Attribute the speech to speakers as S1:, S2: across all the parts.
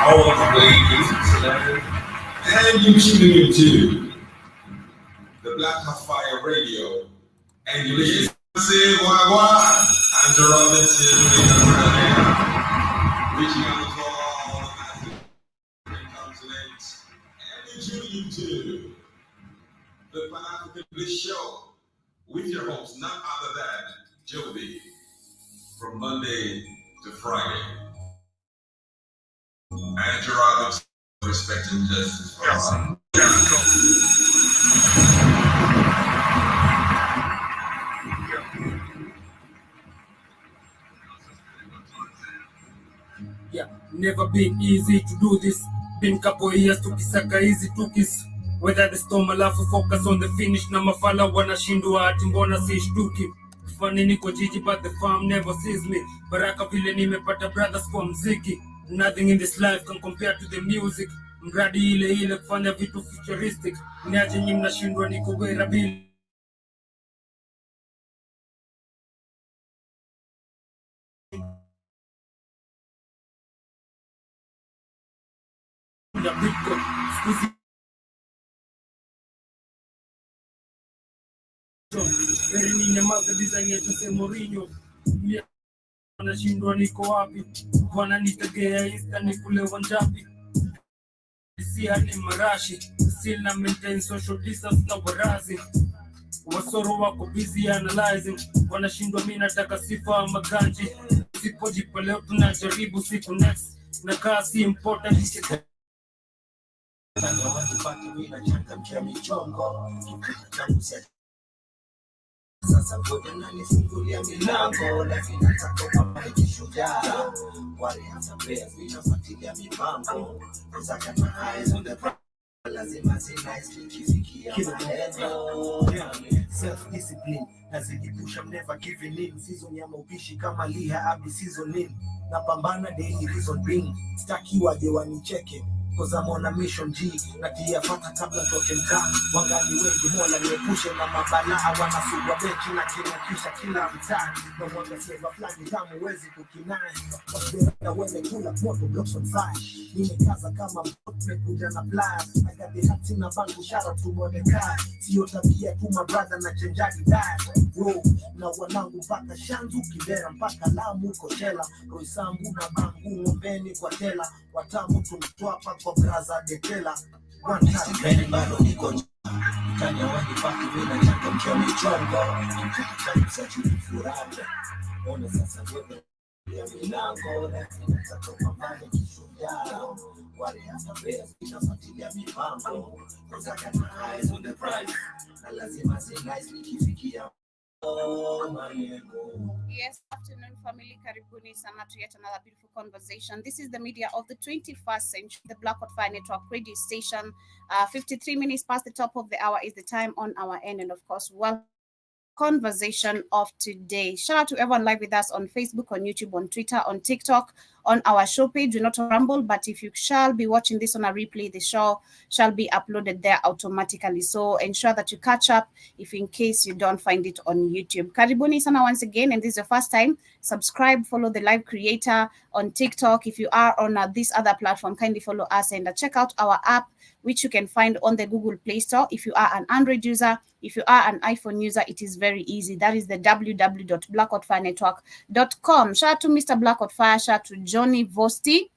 S1: all the way into today. And you tuning into the Black Fire Radio. And you listen to Wagwan. I'm Jerome Benson, reaching out to all the continents. And you tuning into the Pan-African Bliss Show with your host, none other than Joby, from Monday to Friday. And Gerard, respect and justice for all.
S2: Yeah, never been easy to do this. Been couple years tukisaka easy tukis. Whether the storm alafu focus on the finish. Na mafala wanashindwa ati mbona sishtuki. Funny niko jiji but the farm never sees me. Baraka vile nimepata brothers kwa mziki. Nothing in this life can compare to the music. Mradi ile kufanya vitu futuristic. Niaje nyinyi mnashindwa niko wera bila. Ni nyamaza design ya Jose Mourinho. Wanashindwa niko wapi? Wananitegea Insta nikule wanjapi. Si hali marashi. Still na maintain social distance na warazi. Wasoro wako busy analyzing. Wanashindwa mimi nataka sifa maganji. Sipojipa leo tunajaribu siku next. Na kasi important.
S3: Sasa boda na nifungulia milango lakini nataka kama kishujaa wale hata pia vinafuatilia mipango za kama eyes on the prize lazima nicely kifikia self discipline nazidi push, I'm never giving in. Season ya maupishi kama liha abi season in napambana daily reason being staki waje wanicheke cause I'm on a mission G natia fata kabla toke mtaa wangali wengi mola niepushe na mabalaa wanasugwa benchi na kinakisha kila mtaa na mwanga seva flani tamu wezi kukinai na wele kula moto blocks on fire nimekaza kama mekuja na pliers I got the hats na bangu shara tu Mordecai sio tabia tu my brother na chenjaji die bro na wanangu mpaka Shanzu Kibera mpaka Lamu Koshela Roisambu na Bangu Ngombeni kwa Tela watamu tumtwapa kwa braza detela one time bado niko Kanya wani paki wina chaka mkia michongo Nikita msachi mfurade Ona sasa wewe ya milango lakini nataka mambane kishujaa wale hata pia zinafuatilia mipango Koza kama eyes on the prize na lazima nicely kifikia.
S4: Yes, afternoon family, karibuni sana to yet another beautiful conversation. This is the media of the 21st century, the Black Fire Network radio station. 53 minutes past the top of the hour is the time on our end, and of course, welcome conversation of today. Shout out to everyone live with us on Facebook, on YouTube, on Twitter, on TikTok, on our show page. Do not rumble, but if you shall be watching this on a replay, the show shall be uploaded there automatically. So ensure that you catch up if in case you don't find it on YouTube. Karibuni sana once again, and this is your first time. Subscribe, follow the live creator on TikTok. If you are on this other platform, kindly follow us and check out our app, which you can find on the Google Play Store. If you are an Android user, if you are an iPhone user, it is very easy. That is the www.blackoutfirenetwork.com. Shout out to Mr. Blackoutfire, shout out to Johnny Vosti.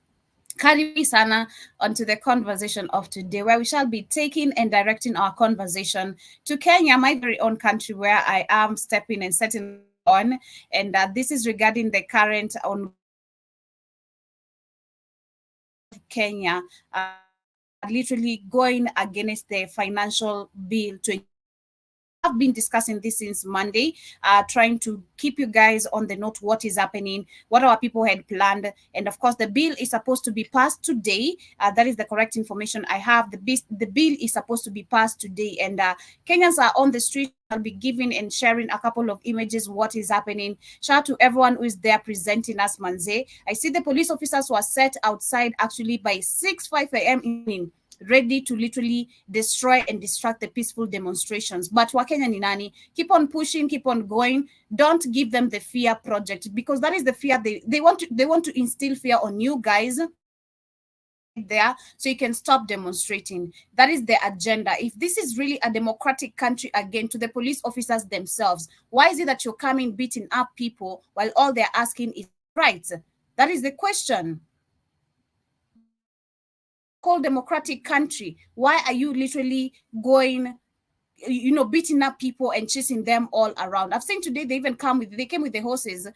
S4: Karibu sana onto the conversation of today, where we shall be taking and directing our conversation to Kenya, my very own country, where I am stepping and setting on. And this is regarding the current on Kenya, literally going against the financial bill to I've been discussing this since Monday, trying to keep you guys on the note what is happening, what our people had planned. And of course, the bill is supposed to be passed today. That is the correct information I have. The bill is supposed to be passed today. And Kenyans are on the street. I'll be giving and sharing a couple of images, what is happening. Shout out to everyone who is there presenting us, Manze. I see the police officers were set outside actually by 5 a.m. evening, ready to literally destroy and distract the peaceful demonstrations. But Wakenya ni nani? Keep on pushing, keep on going. Don't give them the fear project, because that is the fear they want to instill fear on you guys. there so you can stop demonstrating. That is the agenda. If this is really a democratic country, again, to the police officers themselves, why is it that you're coming beating up people while all they're asking is rights? That is the question. Called democratic country, why are you literally going, beating up people and chasing them all around? I've seen today they came with the horses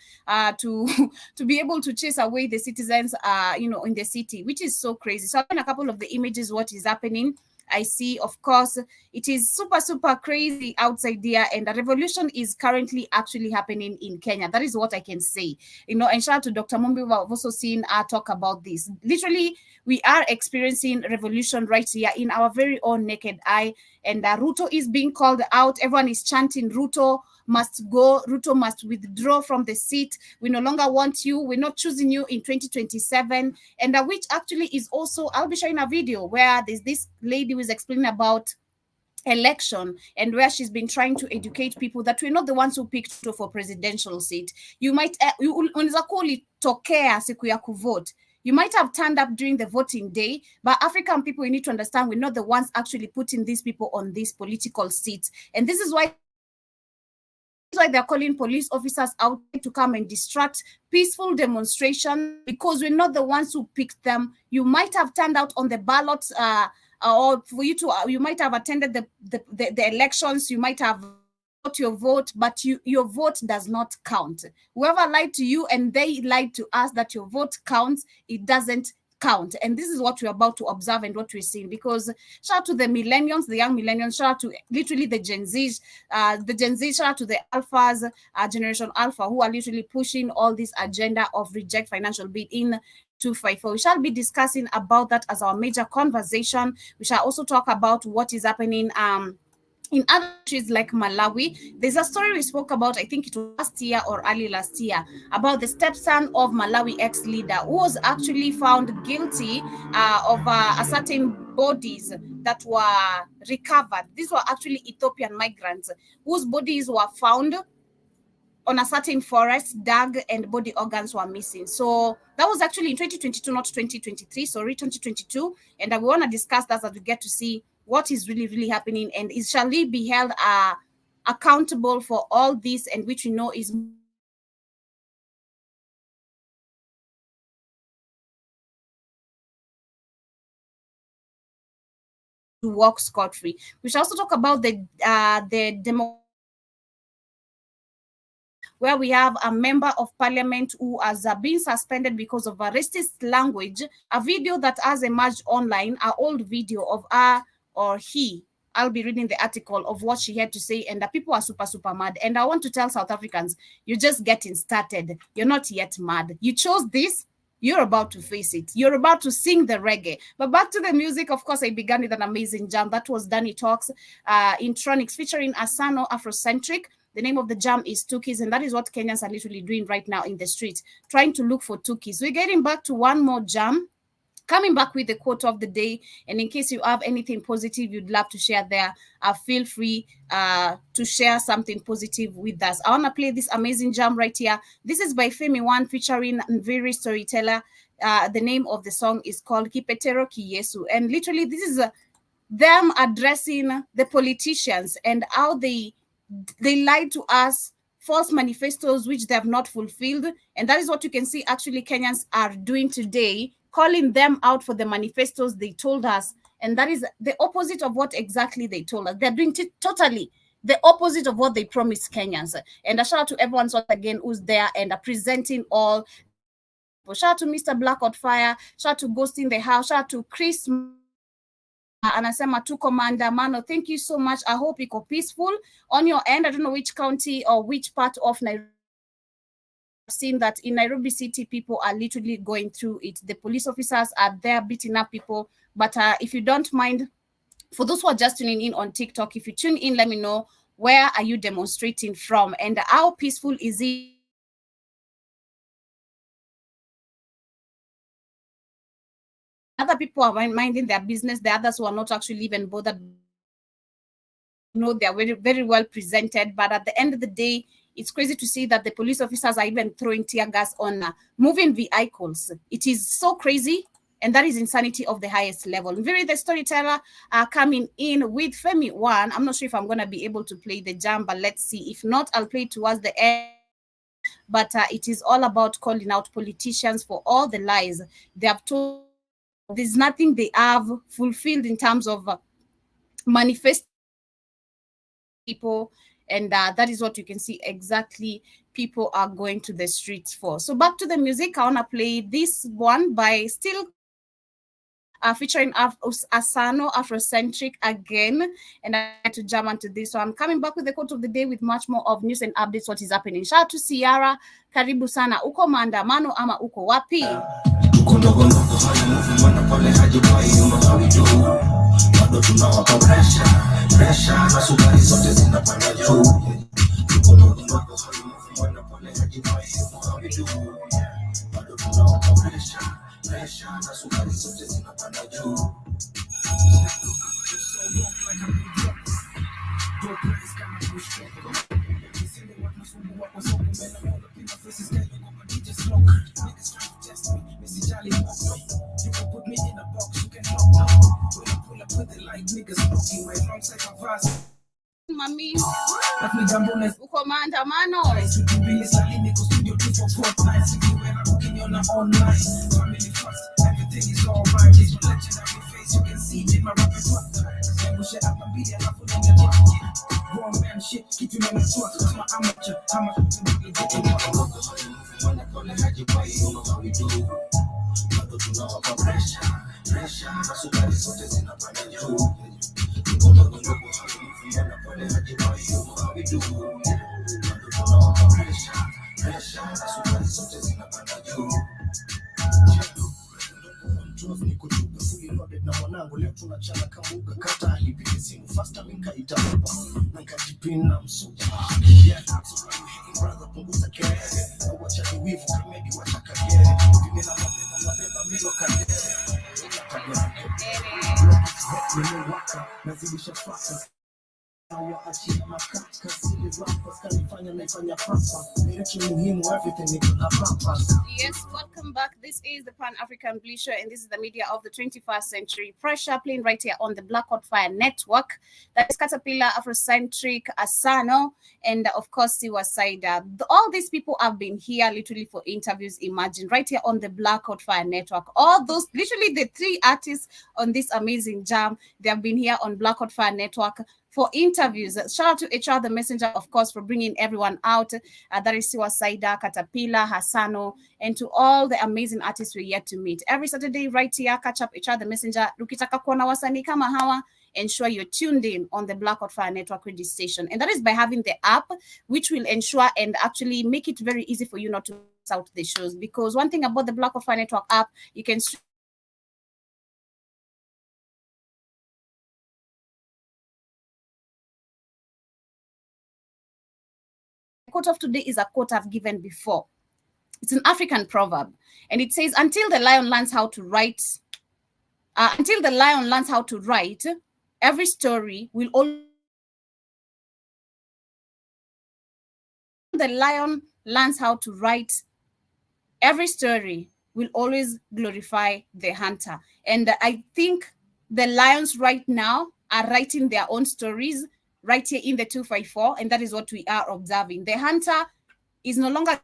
S4: to to be able to chase away the citizens in the city, which is so crazy. So I've seen a couple of the images what is happening. I see, of course, it is super crazy outside there, and a revolution is currently actually happening in Kenya. That is what I can say. And shout out to Dr. Mumbi, who I've also seen talk about this. Literally, we are experiencing revolution right here in our very own naked eye, and Ruto is being called out. Everyone is chanting, Ruto must go, Ruto must withdraw from the seat. We no longer want you. We're not choosing you in 2027. And which actually is also, I'll be showing a video where there's this lady who is explaining about election and where she's been trying to educate people that we're not the ones who picked Ruto for presidential seat. You might unaweza kuwa ulitokea siku ya kuvote. You might have turned up during the voting day, but African people, we need to understand we're not the ones actually putting these people on these political seats. And this is why they're calling police officers out to come and distract peaceful demonstration, because we're not the ones who picked them. You might have turned out on the ballots, or for you to, you might have attended the elections, you might have got your vote, but your vote does not count. Whoever lied to you and they lied to us that your vote counts, it doesn't count. And this is what we're about to observe and what we're seeing, because shout out to the millennials, the young millennials, shout out to literally the Gen Zs, shout out to the alphas, Generation Alpha, who are literally pushing all this agenda of reject financial bill in 254. We shall be discussing about that as our major conversation. We shall also talk about what is happening in other countries like Malawi. There's a story we spoke about, I think it was last year or early last year, about the stepson of Malawi ex-leader who was actually found guilty of a certain bodies that were recovered. These were actually Ethiopian migrants whose bodies were found on a certain forest, dug, and body organs were missing. So that was actually in 2022, not 2023, sorry, 2022. And we want to discuss that as we get to see what is really happening, and shall he be held accountable for all this, and which we know is to walk scot-free. We shall also talk about the where we have a member of parliament who has been suspended because of a racist language. A video that has emerged online, an old video of her or he. I'll be reading the article of what she had to say, and the people are super mad. And I want to tell South Africans, you're just getting started. You're not yet mad. You chose this. You're about to face it. You're about to sing the reggae. But back to the music, of course, I began with an amazing jam. That was Danny Talks, Intronics, featuring Asano Afrocentric. The name of the jam is Tukis, and that is what Kenyans are literally doing right now in the streets, trying to look for Tukis. We're getting back to one more jam, coming back with the quote of the day. And in case you have anything positive you'd love to share there, feel free to share something positive with us. I want to play this amazing jam right here. This is by Femi One featuring Very Storyteller. The name of the song is called Kipetero Kiyesu. And literally this is them addressing the politicians and how they lied to us, false manifestos which they have not fulfilled. And that is what you can see actually Kenyans are doing today, calling them out for the manifestos they told us. And that is the opposite of what exactly they told us. They're doing totally the opposite of what they promised Kenyans. And a shout out to everyone once again who's there and are presenting all. Shout out to Mr. Blackout Fire, shout out to Ghost in the House, shout out to Chris anasema tu Commander Mano, thank you so much. I hope you go peaceful on your end. I don't know which county or which part of Nairobi. I've seen that in Nairobi City, people are literally going through it. The police officers are there beating up people. But if you don't mind, for those who are just tuning in on TikTok, if you tune in, let me know, where are you demonstrating from and how peaceful is it? Other people are minding their business. The others who are not actually even bothered. They are very well presented. But at the end of the day, it's crazy to see that the police officers are even throwing tear gas on moving vehicles. It is so crazy. And that is insanity of the highest level. Very the storyteller coming in with Femi One. I'm not sure if I'm going to be able to play the jam, but let's see. If not, I'll play it towards the end. But it is all about calling out politicians for all the lies they have told. There's nothing they have fulfilled in terms of manifest people, and that is what you can see exactly people are going to the streets for. So back to the music. I want to play this one by still featuring Asano, Afrocentric again, and I had to jump onto this. So I'm coming back with the quote of the day with much more of news and updates, what is happening. Shout out to Ciara, karibu sana. Uko maandamano ama uko wapi?
S5: Tuko ndogo ndogo hali movement pale hajibai you know how we do. Bado tunawapa pressure na sukari zote zinapanda juu. Tuko ndogo ndogo hali movement pale hajibai you know how we do. Bado tunawapa pressure na sukari zote zinapanda juu. You can put me in a box, you can lock me. When I pull up with it like niggas smoking my lungs like a vase.
S4: Mami,
S5: Let me jump on this.
S4: uko maandamano.
S5: You can be listening, niggas studio 2 for 4 nights. If you ever looking on the online, family first, everything is alright. It's my legendary face, you can see it in my repertoire. I wish I had my beat and I put on the clock. Grown man shit, keep you on the truck. It's my amateur, I'm a really getting up. When I call it, you know how we do. Bado tunawapa pressure na sukari zote zinapanda juu. Tuko ndogo ndogo hali movement pale hajibai you know how we do. Bado tunawapa pressure na sukari zote zinapanda juu. Controls niko chupa fully loaded na mwanangu leo tunachana kamuga kata alipige simu faster nikaita baba nikajipina msupa. Yeah, so brother punguza kelele. Wacha wivu kamedi wacha kagere. Vile na mabeba milo kagere. Nimewaka nazidisha fasa. Waachia makaka sili rappers kanifanya naifanya papa. Nirechi muhimu everything niko na purpose.
S4: Yes, welcome back. This is the Pan-African Bliss Show, and this is the media of the 21st century. Pressure playing right here on the Black Hot Fire Network. That is Caterpillar, Afrocentric, Asano, and of course, Siwa Saida. All these people have been here literally for interviews. Imagine right here on the Black Hot Fire Network. All those, literally the 3 artists on this amazing jam, they have been here on Black Hot Fire Network for interviews. Shout out to HR the Messenger, of course, for bringing everyone out. That is Siwa Saida, Caterpillar, Hassano, and to all the amazing artists we're yet to meet. Every Saturday, right here, catch up HR the Messenger. Ukitaka kuona wasanii kama hawa, ensure you're tuned in on the Black Hot Fire Network radio station. And that is by having the app, which will ensure and actually make it very easy for you not to miss out the shows. Because one thing about the Black Hot Fire Network app, you can quote of today is a quote I've given before. It's an African proverb, and it says, until the lion learns how to write, every story will always. The lion learns how to write, every story will always glorify the hunter. And I think the lions right now are writing their own stories right here in the 254, and that is what we are observing. The hunter is no longer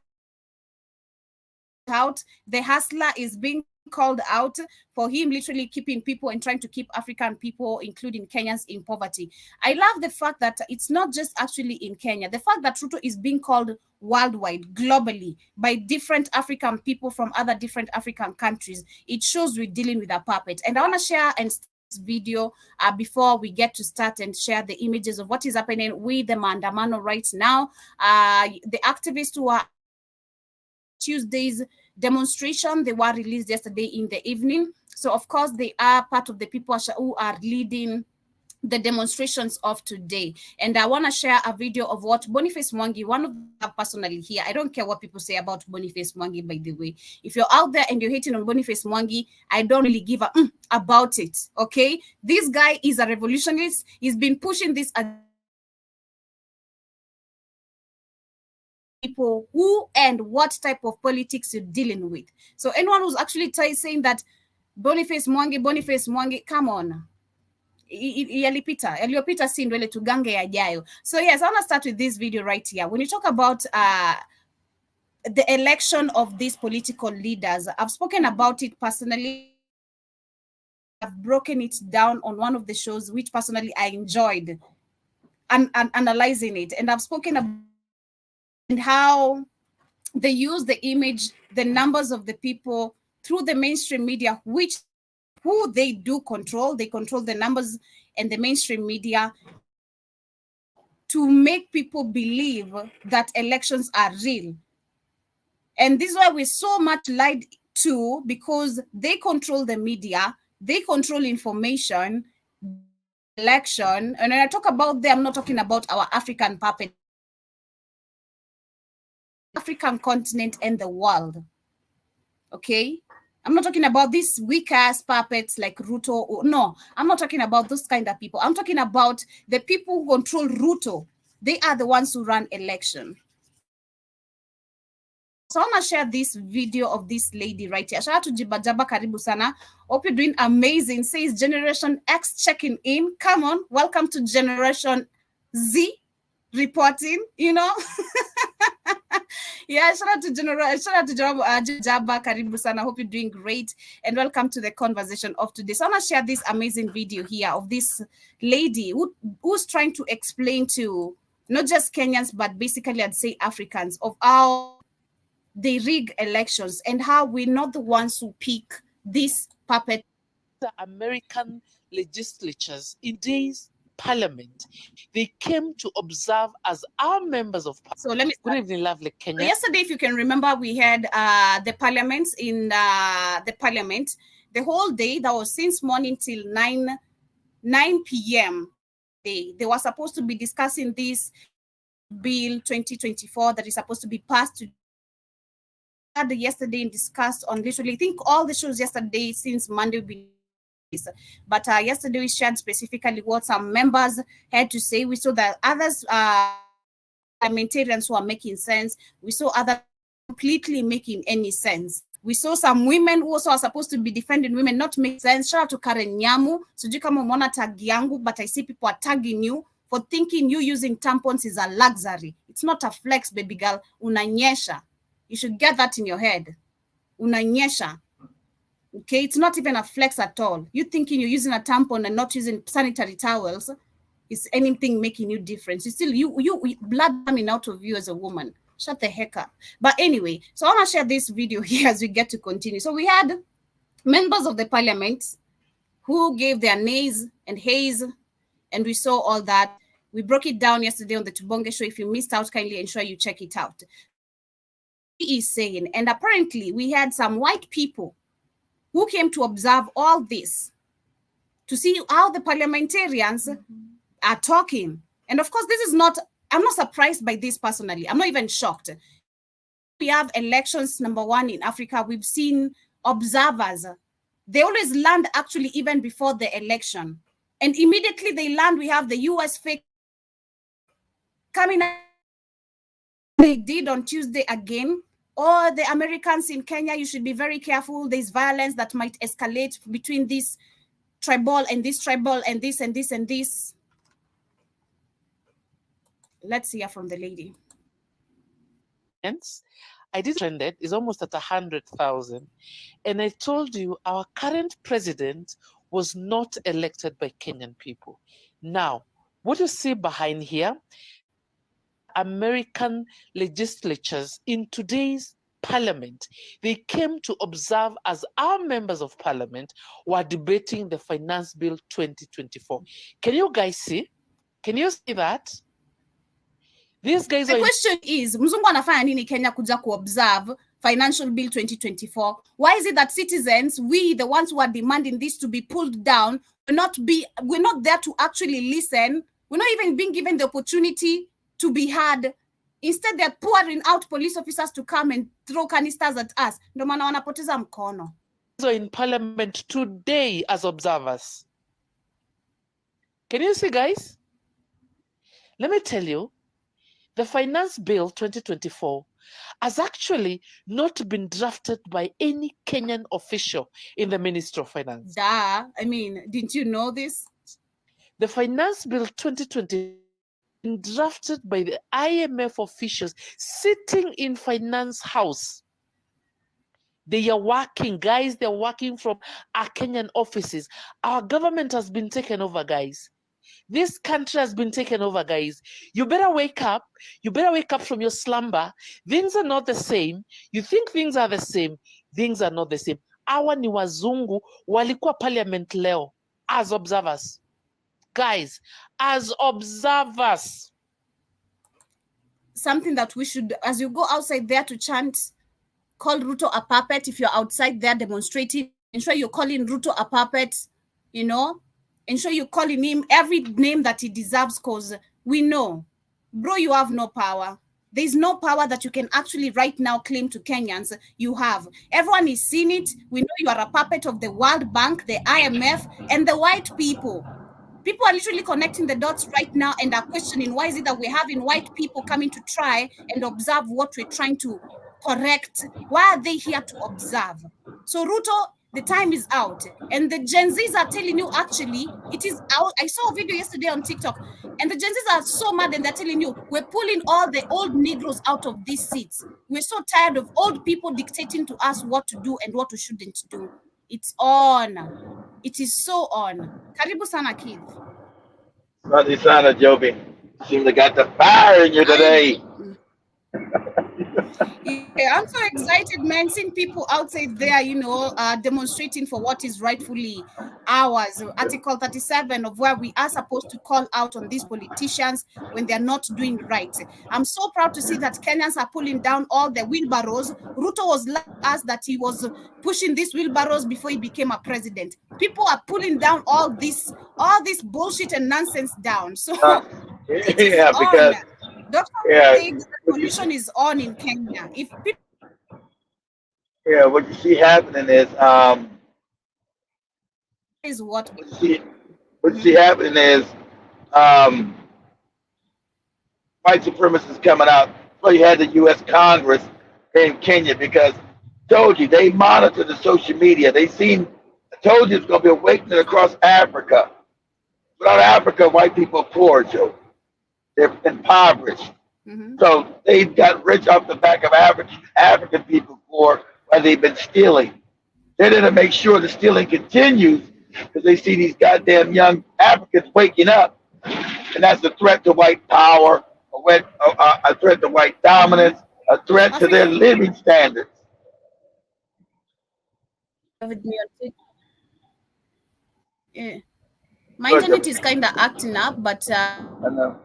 S4: out. The hustler is being called out for him literally keeping people and trying to keep African people, including Kenyans, in poverty. I love the fact that it's not just actually in Kenya. The fact that Ruto is being called worldwide, globally, by different African people from other different African countries, it shows we're dealing with a puppet. And I want to share and video before we get to start and share the images of what is happening with the Maandamano right now. The activists who are Tuesday's demonstration, they were released yesterday in the evening. So of course they are part of the people who are leading the demonstrations of today. And I want to share a video of what Boniface Mwangi, one of them personally here. I don't care what people say about Boniface Mwangi, by the way. If you're out there and you're hating on Boniface Mwangi, I don't really give a about it, okay? This guy is a revolutionist. He's been pushing this people who and what type of politics you're dealing with. So anyone who's actually saying that Boniface Mwangi, come on. Yaliyopita si ndwele tugange yajayo. So yes, I want to start with this video right here. When you talk about the election of these political leaders, I've spoken about it personally. I've broken it down on one of the shows, which personally I enjoyed and analyzing it. And I've spoken about how they use the image, the numbers of the people through the mainstream media, who they do control. They control the numbers and the mainstream media to make people believe that elections are real. And this is why we're so much lied to, because they control the media, they control information, election. And when I talk about them, I'm not talking about our African puppet, African continent and the world. Okay? I'm not talking about these weak-ass puppets like Ruto. No, I'm not talking about those kind of people. I'm talking about the people who control Ruto. They are the ones who run election. So I want to share this video of this lady right here. Shout out to Jibajaba Karibu Sana. Hope you're doing amazing. Says Generation X checking in. Come on. Welcome to Generation Z reporting, you know. Yeah, shout out to Jibajaba Karibu Sana. Hope you're doing great. And welcome to the conversation of today. So I want to share this amazing video here of this lady who's trying to explain to not just Kenyans, but basically I'd say Africans, of how they rig elections and how we're not the ones who pick this puppet.
S6: The American legislatures in today's parliament, they came to observe as our members of parliament.
S4: So let me
S6: start. Good evening, lovely Kenya.
S4: So yesterday, if you can remember, we had the parliaments in the parliament the whole day. That was since morning till 9 p.m. They were supposed to be discussing this bill 2024 that is supposed to be passed to yesterday and discussed on literally, I think all the shows yesterday since Monday. But yesterday we shared specifically what some members had to say. We saw that others parliamentarians who are making sense. We saw others completely making any sense. We saw some women who also are supposed to be defending women not make sense. Shout out to Karen Nyamu. Sijui kama umeona tag yangu, but I see people are tagging you for thinking you using tampons is a luxury. It's not a flex, baby girl. Unanyesha. You should get that in your head. Unanyesha. Okay, it's not even a flex at all. You thinking you're using a tampon and not using sanitary towels, is anything making you different? You still you blood coming out of you as a woman. Shut the heck up. But anyway, so I want to share this video here as we get to continue. So we had members of the parliament who gave their nays and hays, and we saw all that. We broke it down yesterday on the Tubonge show. If you missed out, kindly ensure you check it out. He is saying, and apparently we had some white people who came to observe all this, to see how the parliamentarians are talking. And of course, this is not, I'm not surprised by this personally. I'm not even shocked. We have elections, number one, in Africa. We've seen observers. They always land actually even before the election. And immediately they land, we have the US fake coming out. They did on Tuesday again. Or the Americans in Kenya, you should be very careful. There's violence that might escalate between this tribal and this tribal and this and this and this. Let's hear from the lady.
S6: I did trended is almost at 100,000. And I told you our current president was not elected by Kenyan people. Now, what you see behind here, American legislatures in today's parliament, they came to observe as our members of parliament were debating the finance bill 2024. Can you guys see? Can you see that? These guys
S4: the question is, mzungu anafanya nini Kenya kuja observe financial bill 2024? Why is it that citizens, we the ones who are demanding this to be pulled down, we're not there to actually listen? We're not even being given the opportunity to be heard. Instead, they're pouring out police officers to come and throw canisters at us. Ndio maana wanapoteza mkono.
S6: So in parliament today as observers. Can you see, guys? Let me tell you, the finance bill 2024 has actually not been drafted by any Kenyan official in the Ministry of Finance.
S4: Duh. I mean, didn't you know this?
S6: The Finance Bill 2020 been drafted by the IMF officials sitting in Finance House. They are working, guys. They're working from our Kenyan offices. Our government has been taken over, guys. This country has been taken over, guys. You better wake up. You better wake up from your slumber. Things are not the same. You think things are the same. Things are not the same. Hawa ni wazungu walikuwa parliament leo as observers. Guys, as observers.
S4: Something that we should, as you go outside there to chant, call Ruto a puppet. If you're outside there demonstrating, ensure you're calling Ruto a puppet, you know, ensure you're calling him every name that he deserves, because we know, bro, you have no power. There's no power that you can actually right now claim to Kenyans you have. Everyone is seeing it. We know you are a puppet of the World Bank, the IMF, and the white people. People are literally connecting the dots right now and are questioning, why is it that we're having white people coming to try and observe what we're trying to correct? Why are they here to observe? So Ruto, the time is out. And the Gen Zs are telling you, actually, it is out. I saw a video yesterday on TikTok, and the Gen Zs are so mad, and they're telling you, we're pulling all the old Negroes out of these seats. We're so tired of old people dictating to us what to do and what we shouldn't do. It's on. It is so on. Karibu sana, kid.
S7: Sunday Sana, Joby. Seems like got the fire in you today.
S4: Yeah, I'm so excited, man, seeing people outside there, you know, demonstrating for what is rightfully ours. Article 37 of where we are supposed to call out on these politicians when they're not doing right. I'm so proud to see that Kenyans are pulling down all the wheelbarrows. Ruto was asked that he was pushing these wheelbarrows before he became a president. People are pulling down all this bullshit and nonsense down. So it is
S7: Yeah, because
S4: on. Dr.
S7: yeah,
S4: The pollution is on in Kenya. If people
S7: what you see happening is
S4: is what
S7: what you see happening is white supremacists coming out. So you had the U.S. Congress in Kenya because told you they monitor the social media. They seen. I told you it's going to be awakening across Africa. Without Africa, white people are poor, Joe. They're impoverished. So they got rich off the back of African people for while they've been stealing. They didn't make sure the stealing continues because they see these goddamn young Africans waking up, and that's a threat to white power, a threat to white dominance, a threat to their living standards.
S4: Yeah. My internet is kind of acting up, but
S7: I know.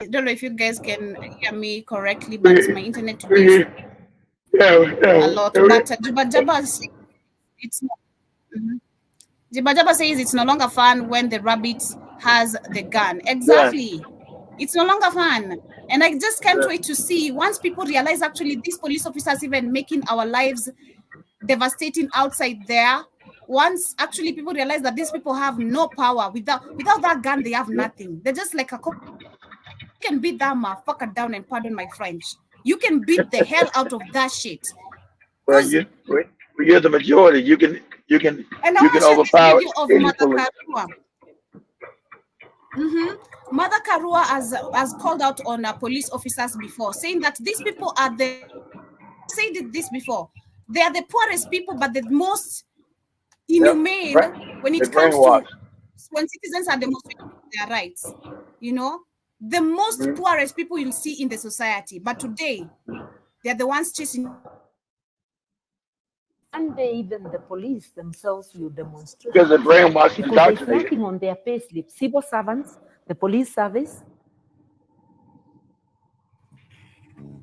S4: I don't know if you guys can hear me correctly, but my internet today is a lot. But Juba Jaba says it's Juba Jaba says it's no longer fun when the rabbit has the gun. Exactly. It's no longer fun. And I just can't wait to see once people realize actually these police officers even making our lives devastating outside there. Once actually people realize that these people have no power, without that gun, they have nothing. They're just like you can beat that motherfucker down, and pardon my French. You can beat the hell out of that shit.
S7: Well, you're the majority. You can
S4: And I
S7: you
S4: want to
S7: can
S4: share this
S7: overpower
S4: video of
S7: any
S4: Mother
S7: police.
S4: Karua. Mother Karua has called out on police officers before, saying that these people are said this before. They are the poorest people, but the most inhumane when it comes to when citizens are demonstrating their rights. You know, the most poorest people you'll see in the society. But today, they're the ones chasing.
S8: One day, even the police themselves will demonstrate.
S7: Because they're brainwashed and
S8: Because there's
S7: indoctrinated.
S8: nothing on their payslip. Civil servants, the police service,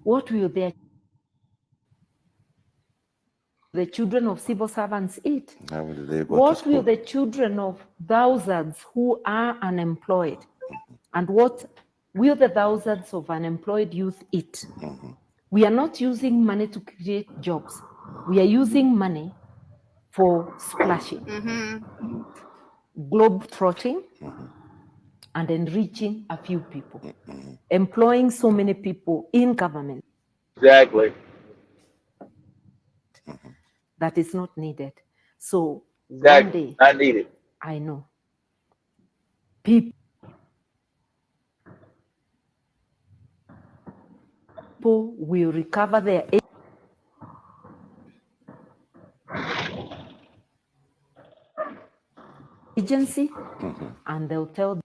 S8: what will the children of civil servants eat? What will the children of thousands who are unemployed, and what will the thousands of unemployed youth eat? We are not using money to create jobs. We are using money for splashing, globe-trotting, and enriching a few people, employing so many people in government.
S7: Exactly.
S8: That is not needed. So
S7: Exactly.
S8: one day,
S7: Not needed.
S8: I know people will recover their agency, and they'll tell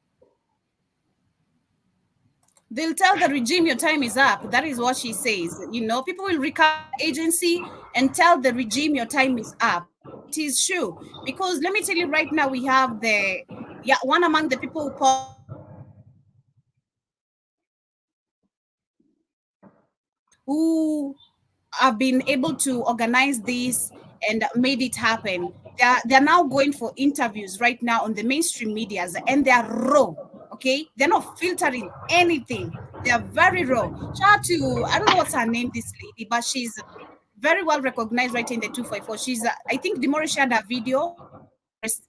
S4: the regime your time is up. That is what she says. You know, people will recover agency and tell the regime your time is up. It is true. Because let me tell you right now, we have one among the people who have been able to organize this and made it happen. They're now going for interviews right now on the mainstream medias, and they're raw. Okay, they're not filtering anything. They are very raw. Shout out to, I don't know what's her name, this lady, but she's very well recognized right in the 254. She's I think Demostrate shared a video,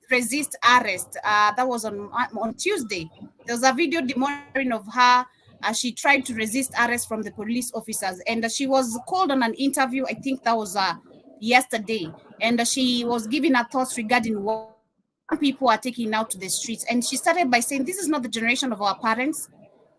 S4: resist arrest. That was on Tuesday. There was a video demonstrating of her. She tried to resist arrest from the police officers, and she was called on an interview. I think that was yesterday, and she was giving her thoughts regarding what people are taking out to the streets. And she started by saying, "This is not the generation of our parents.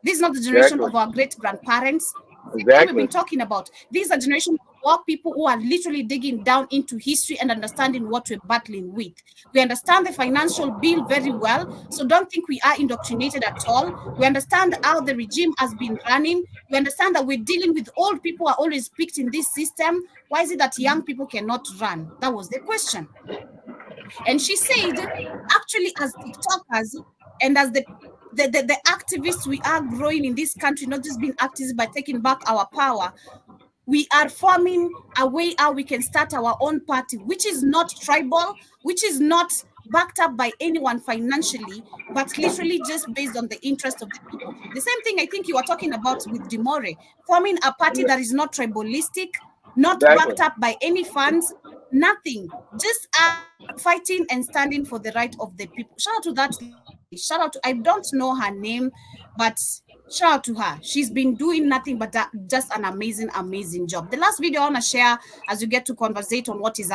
S4: This is not the generation of our great grandparents. Exactly. We've been talking about. These are generation of work people who are literally digging down into history and understanding what we're battling with. We understand the financial bill very well, so don't think we are indoctrinated at all. We understand how the regime has been running. We understand that we're dealing with old people who are always picked in this system. Why is it that young people cannot run?" That was the question. And she said, actually, as TikTokers and as the activists we are growing in this country, not just being activists by taking back our power, we are forming a way how we can start our own party, which is not tribal, which is not backed up by anyone financially, but literally just based on the interest of the people. The same thing I think you were talking about with Demostrate, forming a party that is not tribalistic, not backed up by any funds, nothing, just fighting and standing for the right of the people. Shout out to that. Shout out to, I don't know her name, but shout out to her. She's been doing nothing but just an amazing job. The last video I want to share as you get to conversate on what is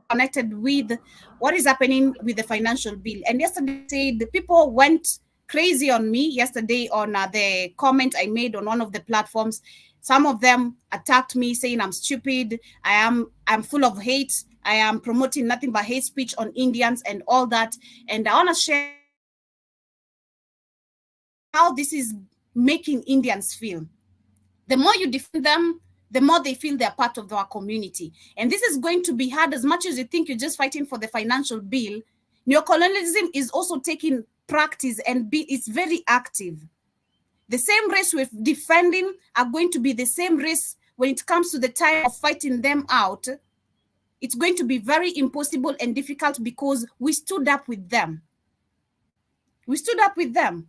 S4: connected with what is happening with the financial bill. And yesterday, the people went crazy on me yesterday on the comment I made on one of the platforms. Some of them attacked me saying I'm stupid. I'm full of hate. I am promoting nothing but hate speech on Indians and all that. And I want to share how this is making Indians feel. The more you defend them, the more they feel they're part of our community. And this is going to be hard. As much as you think you're just fighting for the financial bill, neocolonialism is also taking practice and it's very active. The same race we're defending are going to be the same race when it comes to the time of fighting them out. It's going to be very impossible and difficult because we stood up with them. We stood up with them.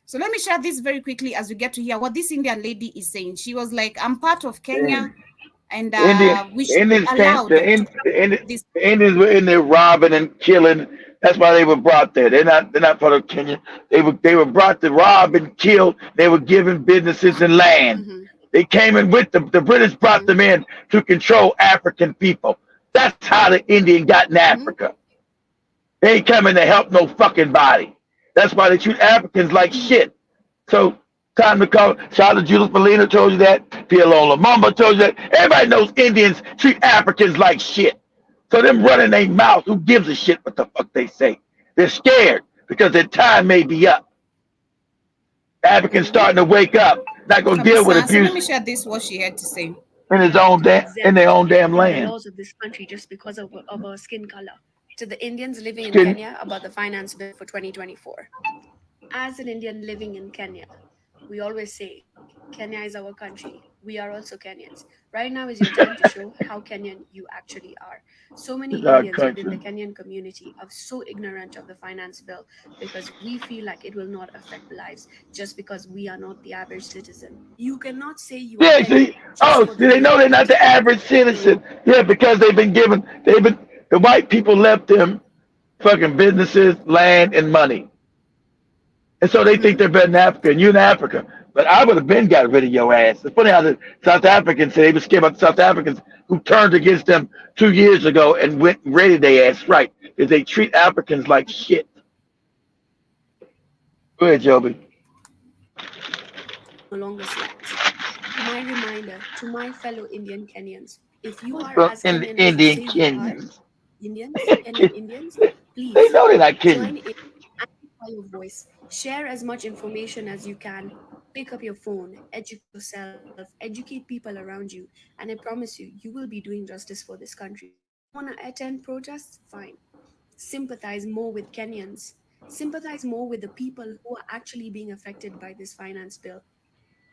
S4: So let me share this very quickly as we get to hear what this Indian lady is saying. She was like, I'm part of Kenya, and we should be allowed
S7: the Indians were in there robbing and killing. That's why they were brought there. They're not part of Kenya. They were brought to rob and kill. They were given businesses and land. Mm-hmm. They came in with them. The British brought them in to control African people. That's how the Indian got in Africa. They ain't coming to help no fucking body. That's why they treat Africans like shit. So, time to call. Shout out to Julius Molina told you that. PLO Lumumba told you that. Everybody knows Indians treat Africans like shit. So them running their mouth, who gives a shit what the fuck they say? They're scared because their time may be up. Africans starting to wake up, not going to deal with abuse.
S4: Let me share this, what she had to say.
S7: In their own damn land.
S9: The laws of this country just because of our skin color. To the Indians living in Kenya about the finance bill for 2024. As an Indian living in Kenya, we always say, Kenya is our country. We are also Kenyans. Right now is your time to show how Kenyan you actually are. So many Indians within the Kenyan community are so ignorant of the finance bill because we feel like it will not affect lives just because we are not the average citizen. You cannot say you are Kenyan.
S7: They know they're not the average citizen. Yeah, because the white people left them fucking businesses, land, and money. And so they think they're better than Africa. And you're in Africa. But I would have been got rid of your ass. It's funny how the South Africans say they were scared about the South Africans who turned against them 2 years ago and went and raided their ass right because they treat Africans like shit. Go ahead, Joby.
S9: No longer slacks. My reminder to my fellow Indian Kenyans: if you are
S7: Well,
S9: as Kenyan
S7: Indian
S9: as you say you are,
S7: Kenyans.
S9: Kenyan Indians, please
S7: They know they're not
S9: join
S7: Kenyans.
S9: in, amplify your voice, share as much information as you can, pick up your phone, educate yourself, educate people around you, and I promise you, you will be doing justice for this country. Want to attend protests? Fine. Sympathize more with Kenyans. Sympathize more with the people who are actually being affected by this finance bill.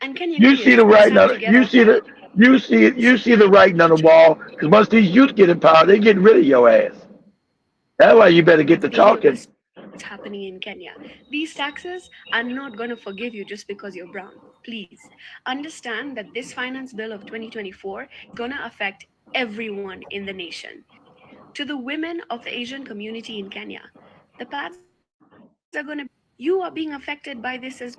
S9: And Kenyan
S7: You see
S9: Indians,
S7: the
S9: it's
S7: writing
S9: time
S7: on
S9: to
S7: it.
S9: get off your
S7: You see the writing on the wall. Because once these youth get in power, they getting rid of your ass. That's why you better get to talking.
S9: What's happening in Kenya. These taxes are not going to forgive you just because you're brown. Please understand that this finance bill of 2024 is going to affect everyone in the nation. To the women of the Asian community in Kenya, the paths are going to, you are being affected by this as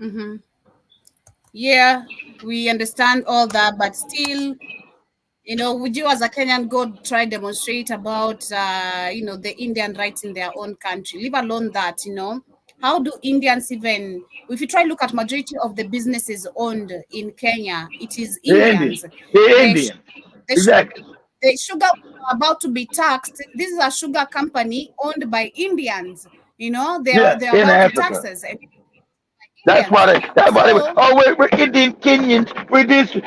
S4: Mm-hmm. Yeah, we understand all that, but still, you know, would you as a Kenyan go try demonstrate about, you know, the Indian rights in their own country? Leave alone that, you know, how do Indians even, if you try look at majority of the businesses owned in Kenya, it is
S7: They're
S4: Indians.
S7: Indian. They're Indian. Exactly.
S4: The sugar about to be taxed. This is a sugar company owned by Indians. You know, they're
S7: in
S4: about to
S7: Africa.
S4: tax us.
S7: That's why they. Oh, we're Indian Kenyans. We're this. You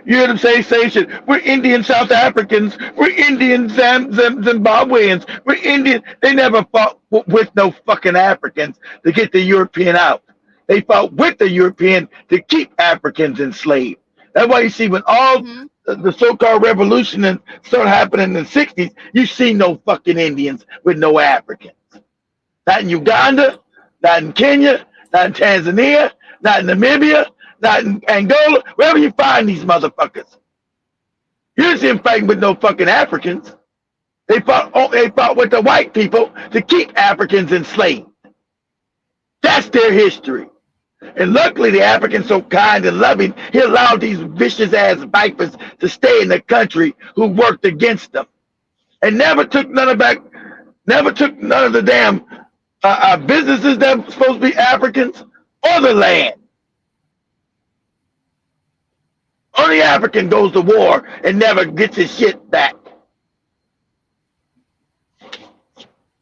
S7: hear them say shit. We're Indian South Africans. We're Indian Zimbabweans. We're Indian. They never fought with no fucking Africans to get the European out. They fought with the European to keep Africans enslaved. That's why you see when all the so-called revolution started happening in the 60s, you see no fucking Indians with no Africans. Not in Uganda, not in Kenya, not in Tanzania, not in Namibia, not in Angola, wherever you find these motherfuckers. You don't see them fighting with no fucking Africans. They fought with the white people to keep Africans enslaved. That's their history. And luckily the African's so kind and loving, he allowed these vicious ass vipers to stay in the country who worked against them. And never took none of the damn businesses that were supposed to be Africans or the land. Only African goes to war and never gets his shit back.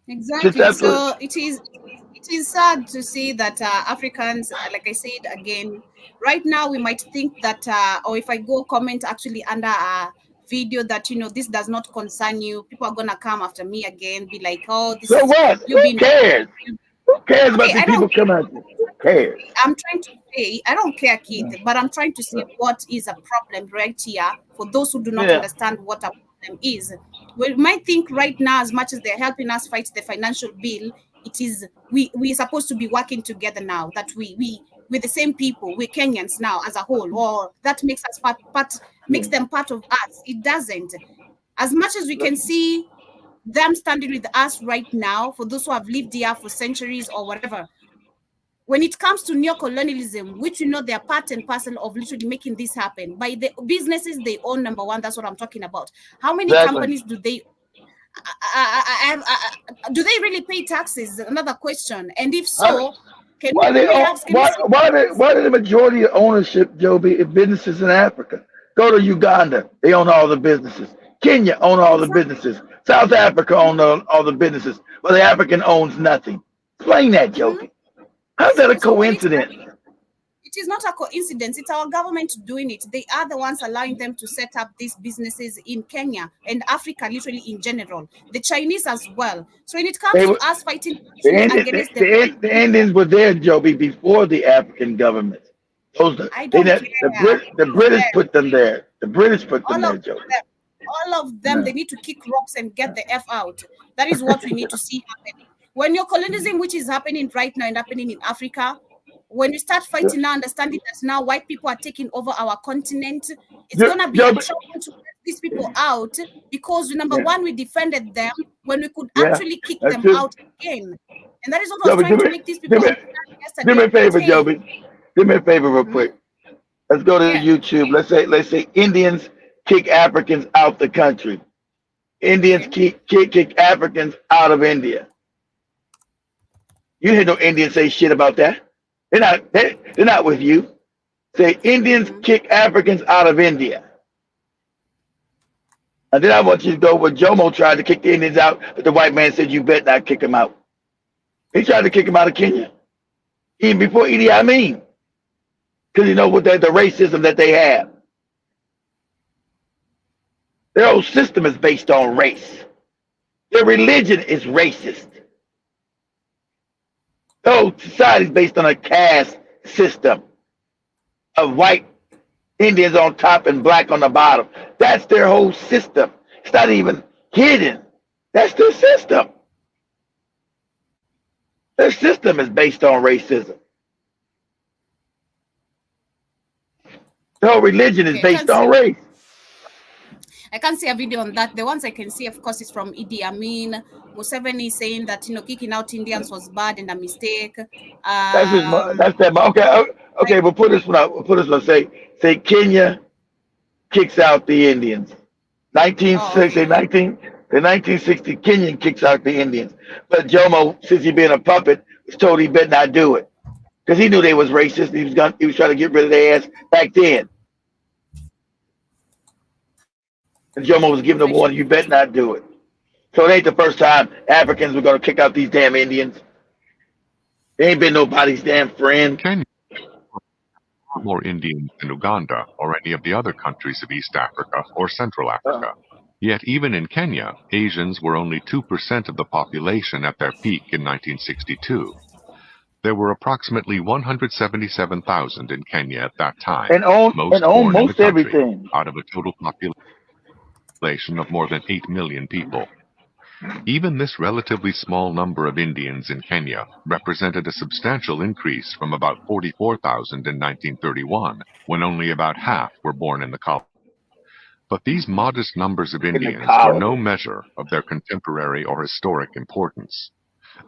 S4: Exactly. So it is sad to see that Africans, like I said again, right now we might think that, or if I go comment actually under a video that, you know, this does not concern you, people are gonna come after me again, be like, oh, this
S7: so
S4: is
S7: what? Who cares? Who cares about these people coming out? Who cares?
S4: I'm trying to say, I don't care, kid, but I'm trying to say what is a problem right here for those who do not understand what a problem is. We might think right now, as much as they're helping us fight the financial bill, it is we're supposed to be working together now, that we're the same people, we're Kenyans now as a whole, or that makes us makes them part of us. It doesn't. As much as we can see them standing with us right now, for those who have lived here for centuries or whatever, when it comes to neocolonialism, which, you know, they're part and parcel of literally making this happen by the businesses they own, number one, that's what I'm talking about. How many companies do they do they really pay taxes? Another question. And if so,
S7: why do the majority of ownership, Joby, of businesses in Africa? Go to Uganda, they own all the businesses. Kenya own all the businesses. South Africa own all the businesses, but the African owns nothing. Explain that, Joby. How's that a coincidence?
S4: It is not a coincidence. It's our government doing it. They are the ones allowing them to set up these businesses in Kenya and Africa, literally in general. The Chinese as well. So when it comes to us fighting against
S7: the Indians were there, Joby, before the African government. The British put them there. The British put them there, Joby.
S4: All of them, they need to kick rocks and get the F out. That is what we need to see happening. When your colonialism, which is happening right now and happening in Africa, when you start fighting now, understanding that now white people are taking over our continent, it's going to be a trouble to get these people out, because number one, we defended them when we could actually kick them out again. And that is what was trying to make these people
S7: do me a favor,
S4: Hey,
S7: Joby. Do me a favor real quick. Let's go to YouTube. Let's say Indians kick Africans out the country. Indians kick Africans out of India. You hear no Indians say shit about that. They're not with you. Say Indians kick Africans out of India. And then I want you to go where Jomo tried to kick the Indians out, but the white man said you better not kick them out. He tried to kick them out of Kenya, even before Idi Amin, because you know what the racism that they have. Their whole system is based on race. Their religion is racist. The whole society is based on a caste system of white Indians on top and black on the bottom. That's their whole system. It's not even hidden. That's their system. Their system is based on racism. Their whole religion is based on race.
S4: I can't see a video on that. The ones I can see, of course, is from Idi Amin. Museveni saying that kicking out Indians was bad and a mistake.
S7: That's that. Okay. We'll put this one out. Say Kenya kicks out the Indians. 1960 Kenyan kicks out the Indians. But Jomo, since he being a puppet, was told he better not do it because he knew they was racist. He was trying to get rid of their ass back then. And Jomo was giving the warning, you better not do it. So it ain't the first time Africans were going to kick out these damn Indians. They ain't been nobody's damn friend.
S10: Kenya more Indians than Uganda or any of the other countries of East Africa or Central Africa. Yet even in Kenya, Asians were only 2% of the population at their peak in 1962. There were approximately 177,000 in Kenya at that time,
S7: and own most everything
S10: out of a total population of more than 8 million people. Even this relatively small number of Indians in Kenya represented a substantial increase from about 44,000 in 1931, when only about half were born in the colony. But these modest numbers of Indians were no measure of their contemporary or historic importance.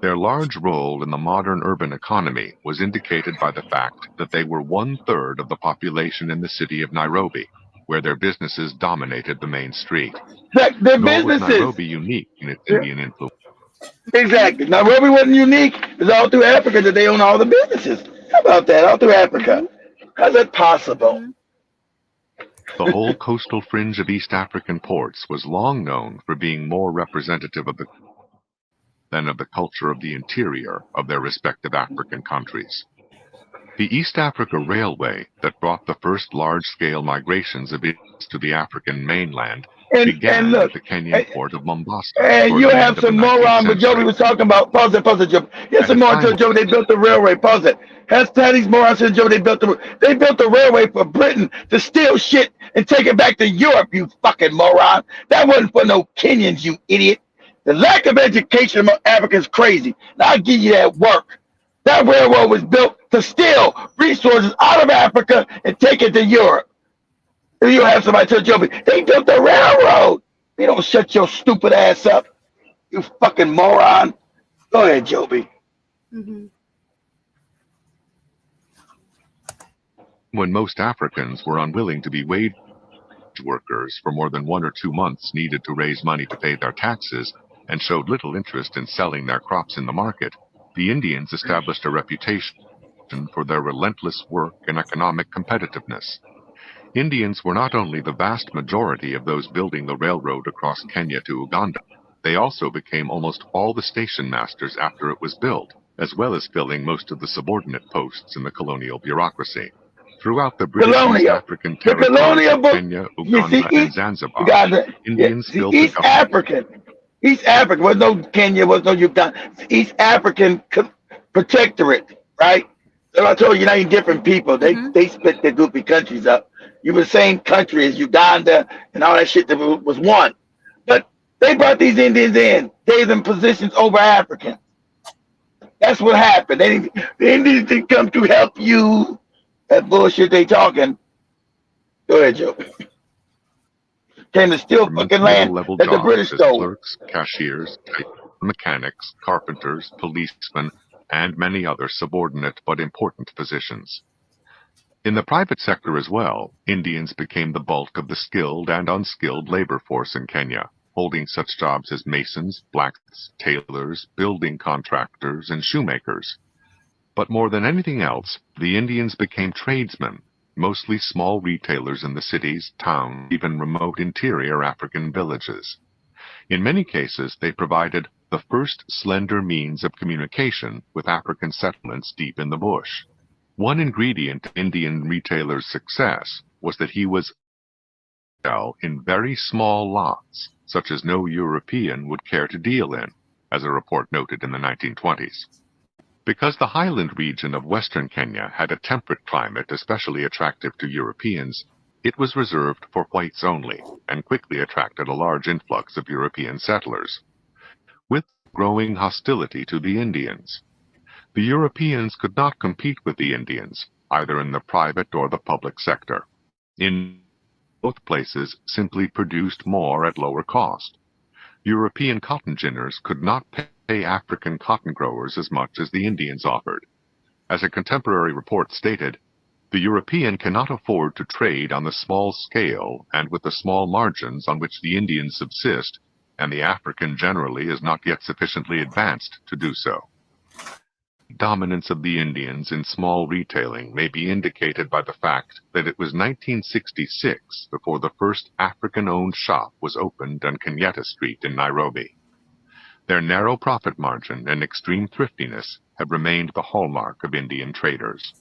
S10: Their large role in the modern urban economy was indicated by the fact that they were 1/3 of the population in the city of Nairobi, where their businesses dominated the main street.
S7: Their
S10: Nor
S7: businesses.
S10: was Nairobi unique in its Indian influence.
S7: Exactly. Nairobi wasn't unique. It's all through Africa that they own all the businesses. How about that? All through Africa. How's that possible?
S10: The whole coastal fringe of East African ports was long known for being more representative than of the culture of the interior of their respective African countries. The East Africa Railway that brought the first large-scale migrations of Indians to the African mainland began at the Kenyan port of Mombasa.
S7: And you have some moron, but Joby was talking about, pause it, Joby. Yes, some more until Joby, they built the railway, pause it. Has these morons said, Joby, they built the railway for Britain to steal shit and take it back to Europe, you fucking moron. That wasn't for no Kenyans, you idiot. The lack of education among Africans is crazy. Now I'll give you that work. That railroad was built to steal resources out of Africa and take it to Europe. If you have somebody tell Joby, they built the railroad. You don't shut your stupid ass up, you fucking moron. Go ahead, Joby.
S10: When most Africans were unwilling to be wage workers for more than 1 or 2 months needed to raise money to pay their taxes and showed little interest in selling their crops in the market, the Indians established a reputation for their relentless work and economic competitiveness. Indians were not only the vast majority of those building the railroad across Kenya to Uganda, they also became almost all the station masters after it was built, as well as filling most of the subordinate posts in the colonial bureaucracy. Throughout the British East African territories of Kenya, Uganda, and Zanzibar, Indians built
S7: East African was no Kenya, was no Uganda. East African protectorate, right? So I told you, now you're different people. They split their goofy countries up. You were the same country as Uganda and all that shit that was one. But they brought these Indians in, gave them positions over Africans. That's what happened. The Indians didn't come to help you. That bullshit they talking. Go ahead, Joe. Came to steal fucking land that the British stole.
S10: Clerks, cashiers, mechanics, carpenters, policemen, and many other subordinate but important positions. In the private sector as well, Indians became the bulk of the skilled and unskilled labor force in Kenya, holding such jobs as masons, blacksmiths, tailors, building contractors, and shoemakers. But more than anything else, the Indians became tradesmen, mostly small retailers in the cities, towns, even remote interior African villages. In many cases, they provided the first slender means of communication with African settlements deep in the bush. One ingredient to Indian retailers' success was that he was sell in very small lots, such as no European would care to deal in, as a report noted in the 1920s. Because the highland region of western Kenya had a temperate climate especially attractive to Europeans, it was reserved for whites only, and quickly attracted a large influx of European settlers, with growing hostility to the Indians. The Europeans could not compete with the Indians, either in the private or the public sector. In both places simply produced more at lower cost. European cotton ginners could not pay African cotton growers as much as the Indians offered. As a contemporary report stated, the European cannot afford to trade on the small scale and with the small margins on which the Indians subsist, and the African generally is not yet sufficiently advanced to do so. Dominance of the Indians in small retailing may be indicated by the fact that it was 1966 before the first African-owned shop was opened on Kenyatta Street in Nairobi. Their narrow profit margin and extreme thriftiness have remained the hallmark of Indian traders.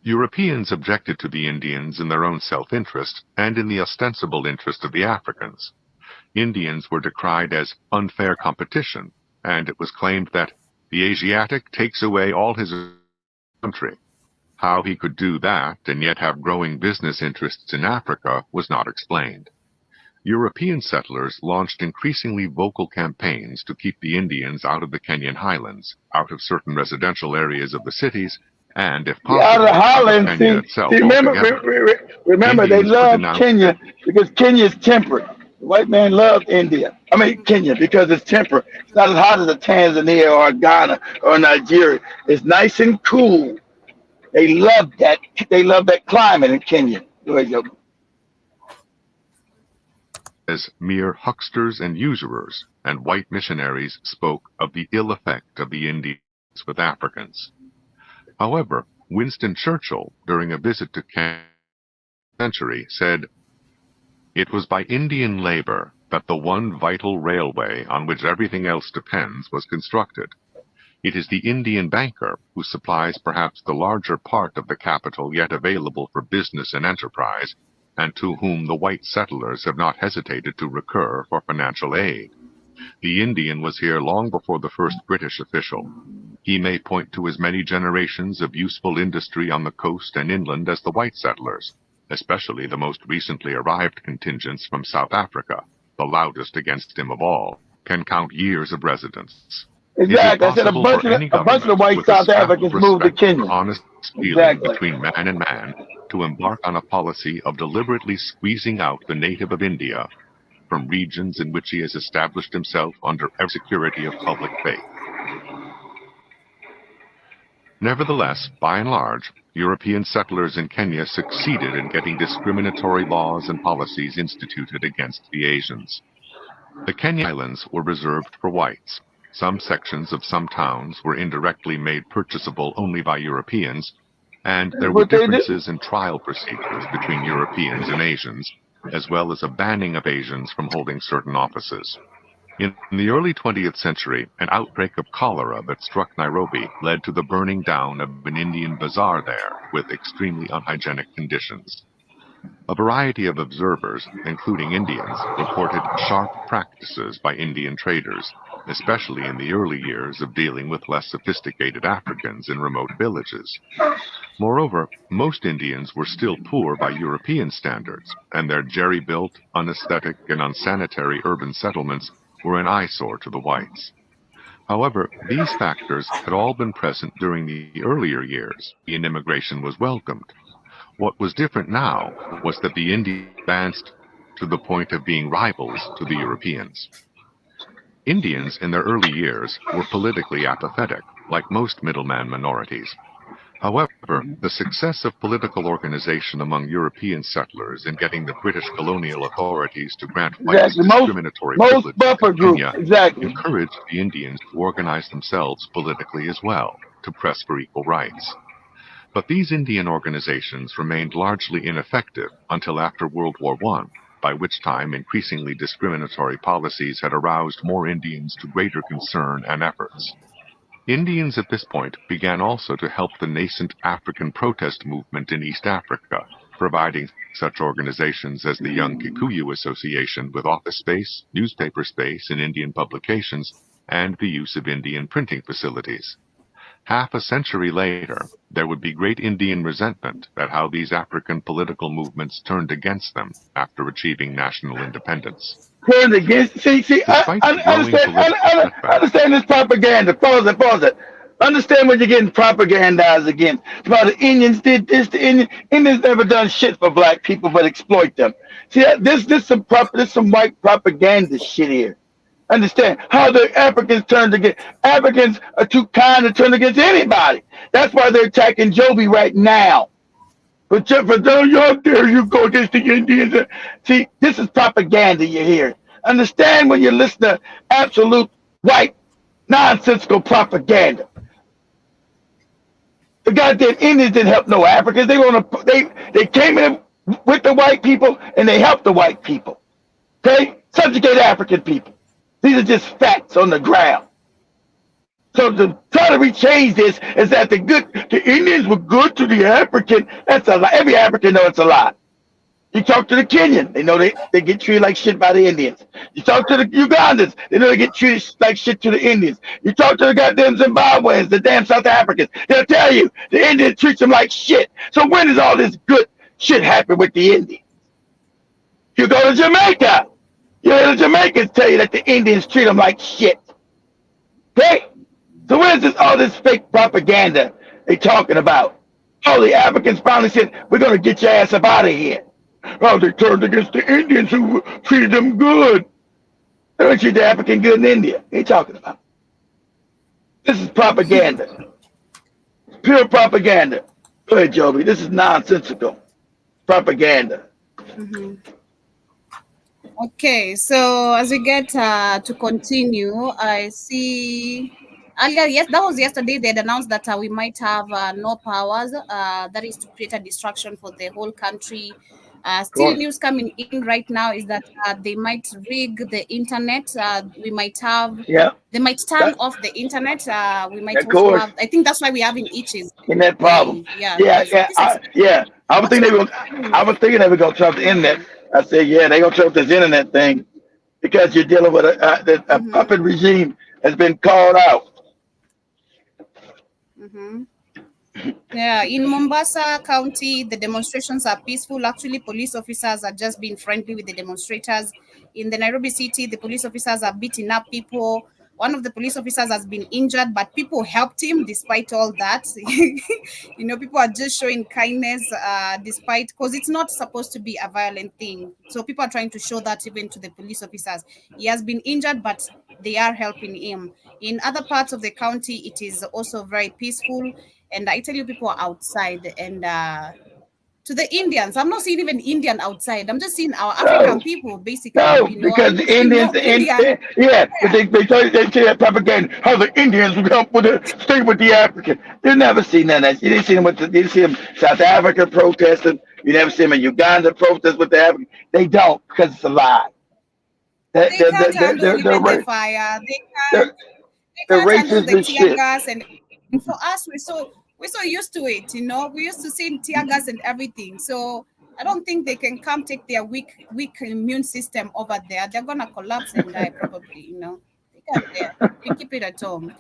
S10: Europeans objected to the Indians in their own self-interest and in the ostensible interest of the Africans. Indians were decried as unfair competition, and it was claimed that the Asiatic takes away all his country. How he could do that and yet have growing business interests in Africa was not explained. European settlers launched increasingly vocal campaigns to keep the Indians out of the Kenyan highlands, out of certain residential areas of the cities, and, if possible,
S7: out of the highlands.
S10: Kenya itself
S7: remember, they love Kenya because Kenya is temperate. The white man loved Kenya because it's temperate. It's not as hot as a Tanzania or a Ghana or Nigeria. It's nice and cool. They love that. They love that climate in Kenya. Go ahead, Joe.
S10: As mere hucksters and usurers, and white missionaries spoke of the ill effect of the Indians with Africans. However, Winston Churchill, during a visit to Kenya century, said, "It was by Indian labor that the one vital railway on which everything else depends was constructed. It is the Indian banker who supplies perhaps the larger part of the capital yet available for business and enterprise, and to whom the white settlers have not hesitated to recur for financial aid. The Indian was here long before the first British official. He may point to as many generations of useful industry on the coast and inland as the white settlers, especially the most recently arrived contingents from South Africa, the loudest against him of all, can count years of residence."
S7: Exactly. I said a bunch of the white South Africans moved to Kenya.
S10: Honest feeling between man and man to embark on a policy of deliberately squeezing out the native of India from regions in which he has established himself under every security of public faith. Nevertheless, by and large, European settlers in Kenya succeeded in getting discriminatory laws and policies instituted against the Asians. The Kenyan Islands were reserved for whites. Some sections of some towns were indirectly made purchasable only by Europeans, and there were differences in trial procedures between Europeans and Asians, as well as a banning of Asians from holding certain offices. In the early 20th century, an outbreak of cholera that struck Nairobi led to the burning down of an Indian bazaar there with extremely unhygienic conditions. A variety of observers, including Indians, reported sharp practices by Indian traders, especially in the early years of dealing with less sophisticated Africans in remote villages. Moreover, most Indians were still poor by European standards, and their jerry-built, unaesthetic, and unsanitary urban settlements were an eyesore to the whites. However, these factors had all been present during the earlier years. Indian immigration was welcomed. What was different now was that the Indians advanced to the point of being rivals to the Europeans. Indians in their early years were politically apathetic, like most middleman minorities. However, the success of political organization among European settlers in getting the British colonial authorities to grant whites discriminatory
S7: most
S10: privileges
S7: buffer
S10: in
S7: groups,
S10: Kenya
S7: exactly.
S10: encouraged the Indians to organize themselves politically as well, to press for equal rights. But these Indian organizations remained largely ineffective until after World War I, by which time increasingly discriminatory policies had aroused more Indians to greater concern and efforts. Indians at this point began also to help the nascent African protest movement in East Africa, providing such organizations as the Young Kikuyu Association with office space, newspaper space in Indian publications, and the use of Indian printing facilities. Half a century later, there would be great Indian resentment at how these African political movements turned against them after achieving national independence.
S7: Turned against, I understand this propaganda. Pause it. Understand what you're getting propagandized against. About the Indians did this, the Indians never done shit for black people but exploit them. See, this some white propaganda shit here. Understand how the Africans turned against Africans are too kind to turn against anybody. That's why they're attacking Joby right now. But for those you out there, you go against the Indians. See, this is propaganda you hear. Understand when you listen to absolute white nonsensical propaganda. The goddamn Indians didn't help no Africans. They came in with the white people and they helped the white people. Okay? Subjugate African people. These are just facts on the ground. So to try to rechange this is that the Indians were good to the African. That's a lie. Every African knows it's a lie. You talk to the Kenyan, they know they get treated like shit by the Indians. You talk to the Ugandans, they know they get treated like shit to the Indians. You talk to the goddamn Zimbabweans, the damn South Africans, they'll tell you the Indians treat them like shit. So when does all this good shit happen with the Indians? You go to Jamaica, you hear the Jamaicans tell you that the Indians treat them like shit. Okay? So where's all this fake propaganda they talking about? Oh, the Africans finally said, we're going to get your ass up out of here. Oh, they turned against the Indians who treated them good. They don't treat the African good in India. What are you talking about? This is propaganda. Pure propaganda. Go ahead, Joby. This is nonsensical. Propaganda.
S4: Mm-hmm. Okay, so as we get to continue, I see earlier, yes, that was yesterday, they had announced that we might have no powers. That is to create a distraction for the whole country. Still news coming in right now is that they might rig the internet. We might have, they might turn off the internet. We might also have, I think that's why we're having itches.
S7: In that problem. I was thinking they were going to turn off the internet. I said, yeah, they're going to turn off this internet thing because you're dealing with a puppet regime has been called out.
S4: Mm-hmm. Yeah, in Mombasa County, the demonstrations are peaceful. Actually, police officers are just being friendly with the demonstrators. In the Nairobi city, the police officers are beating up people. One of the police officers has been injured, but people helped him despite all that. You know, people are just showing kindness despite, because it's not supposed to be a violent thing. So people are trying to show that even to the police officers. He has been injured, but they are helping him. In other parts of the county, it is also very peaceful. And I tell you, people are outside. And to the Indians, I'm not seeing even Indian outside. I'm just seeing our African people, basically.
S7: No,
S4: you know,
S7: because the Indians, but they say that propaganda, how the Indians would help stay with the African. They've never seen none of that. You didn't see them South Africa protesting. You never see them in Uganda protest with the African. They don't, because it's a lie.
S4: They can't handle the fire. They can't handle the tear gas, and for us, we're so used to it, you know. We used to see tear gas and everything. So I don't think they can come take their weak immune system over there. They're gonna collapse and die probably, you know. They can't there. You keep it at home.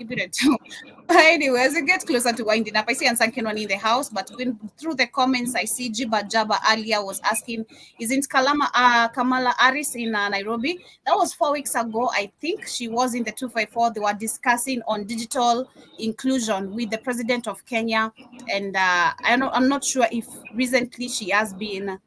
S4: But anyway, as we get closer to winding up, I see Ansan Kenwan in the house, but going through the comments, I see Jiba Jaba earlier was asking, isn't Kamala Harris in Nairobi? That was 4 weeks ago. I think she was in the 254. They were discussing on digital inclusion with the president of Kenya. And I'm not sure if recently she has been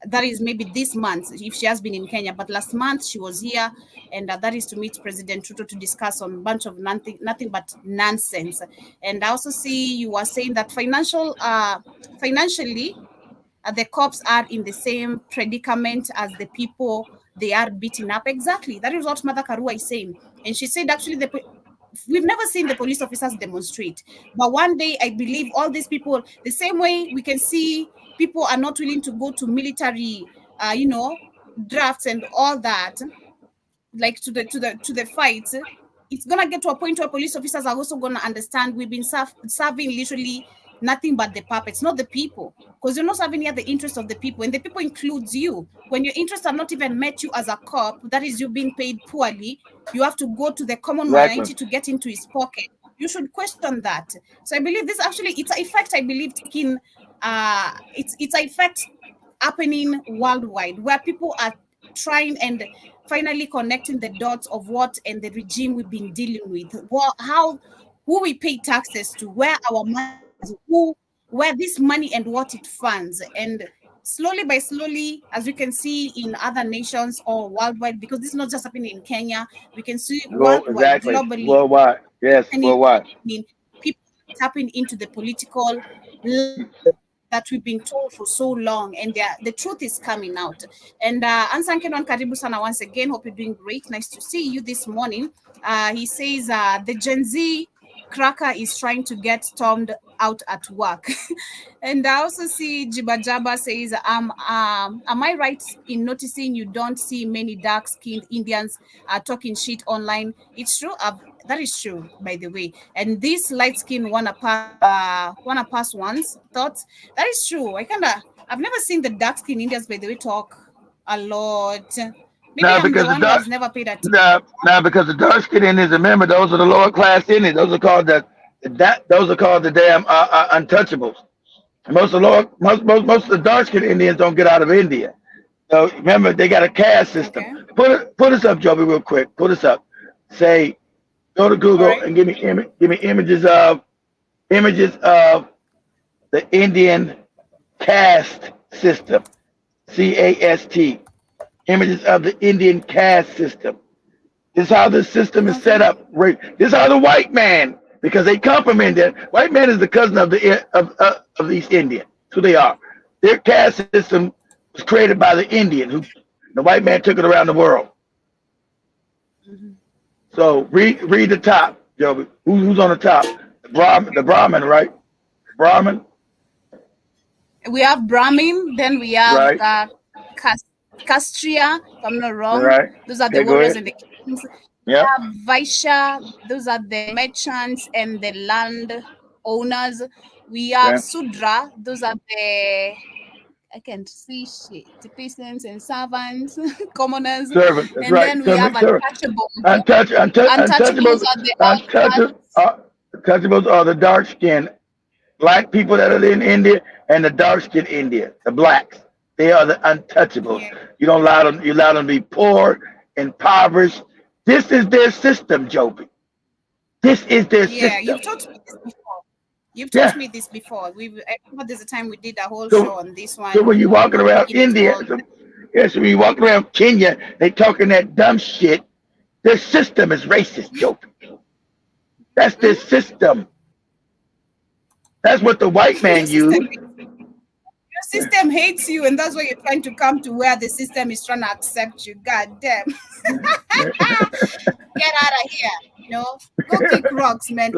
S4: that is maybe this month, if she has been in Kenya, but last month she was here, and that is to meet President Ruto to discuss on a bunch of nothing but nonsense. And I also see you were saying that financially, the cops are in the same predicament as the people they are beating up. Exactly. That is what Mother Karua is saying. And she said, actually, we've never seen the police officers demonstrate. But one day, I believe all these people, the same way we can see people are not willing to go to military, drafts and all that, like to the fights. It's gonna get to a point where police officers are also gonna understand we've been serving literally nothing but the puppets, not the people, because you're not serving here the interest of the people, and the people includes you. When your interests are not even met you as a cop, that is you being paid poorly, you have to go to the common minority to get into his pocket. You should question that. So I believe this actually, it's an effect, I believe, taking it's an effect happening worldwide, where people are trying and finally connecting the dots of what and the regime we've been dealing with, who we pay taxes to, where our money is, where this money and what it funds. And slowly by slowly, as we can see in other nations or worldwide, because this is not just happening in Kenya, we can see worldwide, globally,
S7: worldwide, yes, worldwide.
S4: People tapping into the political that we've been told for so long, and the truth is coming out. And Ansankenon Karibu Sana once again, hope you're doing great. Nice to see you this morning. He says the Gen Z cracker is trying to get stormed out at work. And I also see Jibajaba says, am I right in noticing you don't see many dark-skinned Indians talking shit online? It's true. That is true, by the way. And this light-skinned wanna pass ones thoughts. That is true. I've never seen the dark-skinned Indians, by the way, talk a lot. Maybe I'm the one who has never paid attention.
S7: Because the dark-skinned Indians, remember, those are the lower-class Indians. Those are called the damn untouchables. Most of the dark-skinned Indians don't get out of India. So remember, they got a caste system. Okay. Put us up, Joby, real quick. Put us up. Say, go to Google and give me images of the Indian caste system. CAST. Images of the Indian caste system. This is how the system is set up. This is how the white man, because they come from India. White man is the cousin of the East Indian. That's who they are. Their caste system was created by the Indian. The white man took it around the world. Mm-hmm. So read the top, Joby. Who's on the top? The Brahmin, right? Brahmin.
S4: We have Brahmin. Then we have Castria, if I'm not wrong.
S7: Right.
S4: Those are the warriors and the kings.
S7: Yeah.
S4: We have Vaishya. Those are the merchants and the land owners. We have Sudra. Those are the, I can't see shit, the peasants and servants, commoners.
S7: Servants. That's
S4: and then we have
S7: untouchables. Untouchables are the dark-skinned black people that are in India, and the dark-skinned India, the blacks. They are the untouchables. Yeah. You don't allow them. You allow them to be poor, impoverished. This is their system, Joby. This is their system.
S4: Yeah, you've taught me this before. You've taught me this before. I remember there's a time we did a whole show on this one.
S7: So when you're walking around India, when you're walking around Kenya, they talking that dumb shit. Their system is racist, Joby. That's their system. That's what the white man used.
S4: Your system hates you, and that's why you're trying to come to where the system is trying to accept you. God damn. Get out of here. Go kick rocks, man.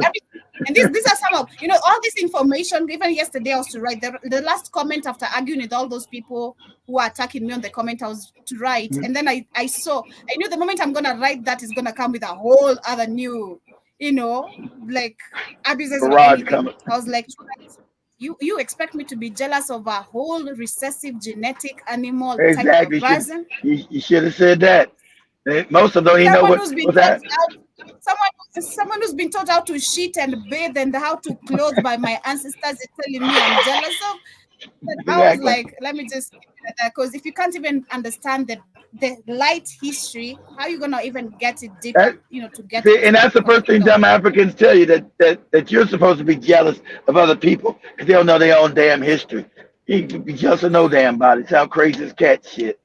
S4: And these are some of, all this information. Even yesterday, I was to write the last comment after arguing with all those people who are attacking me on the comment. I was to write, and then I knew the moment I'm gonna write that is gonna come with a whole other new, like abuses or anything. I was like, you expect me to be jealous of a whole recessive genetic animal type of person?
S7: You should have said that. Most of them don't even know what's that.
S4: Someone who's been taught how to shit and bathe and how to clothe by my ancestors is telling me I'm jealous of. But I was like, let me just keep it at that, because if you can't even understand the light history, how are you gonna even get it deep? To get it.
S7: And that's the first thing dumb Africans tell you, that you're supposed to be jealous of other people because they don't know their own damn history. He could be just a no damn body. It's how crazy this cat shit.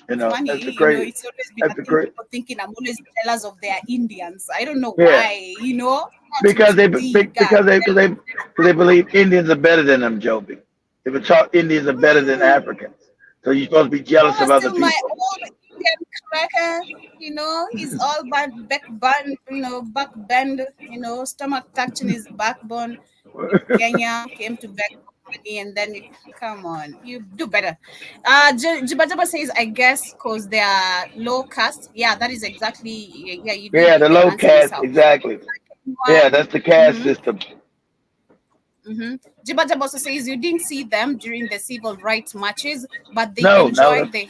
S7: You know,
S4: Funny,
S7: that's the
S4: you know,
S7: crazy.
S4: it's always been
S7: That's
S4: a
S7: the
S4: thing
S7: crazy.
S4: people thinking I'm always jealous of their Indians. I don't know
S7: Yeah,
S4: why, you know. Not
S7: because they
S4: the
S7: because they believe Indians are better than them, Joby. They were taught Indians are better than Africans. So you're supposed to be jealous of other
S4: still my
S7: people.
S4: old Indian cracker, you know, he's all back bend, you know, back bend, you know, stomach touching his backbone. Kenya came to beg for money, and then come on, you do better. Jibba says, I guess because they are low caste. Yeah, that is exactly. Yeah, you
S7: Yeah,
S4: did
S7: the
S4: even
S7: low
S4: answer
S7: caste,
S4: yourself.
S7: exactly. Yeah, that's the caste
S4: Mm-hmm.
S7: system.
S4: Mm-hmm. Jibba also says you didn't see them during the civil rights marches, but they
S7: No,
S4: enjoyed
S7: that's,
S4: the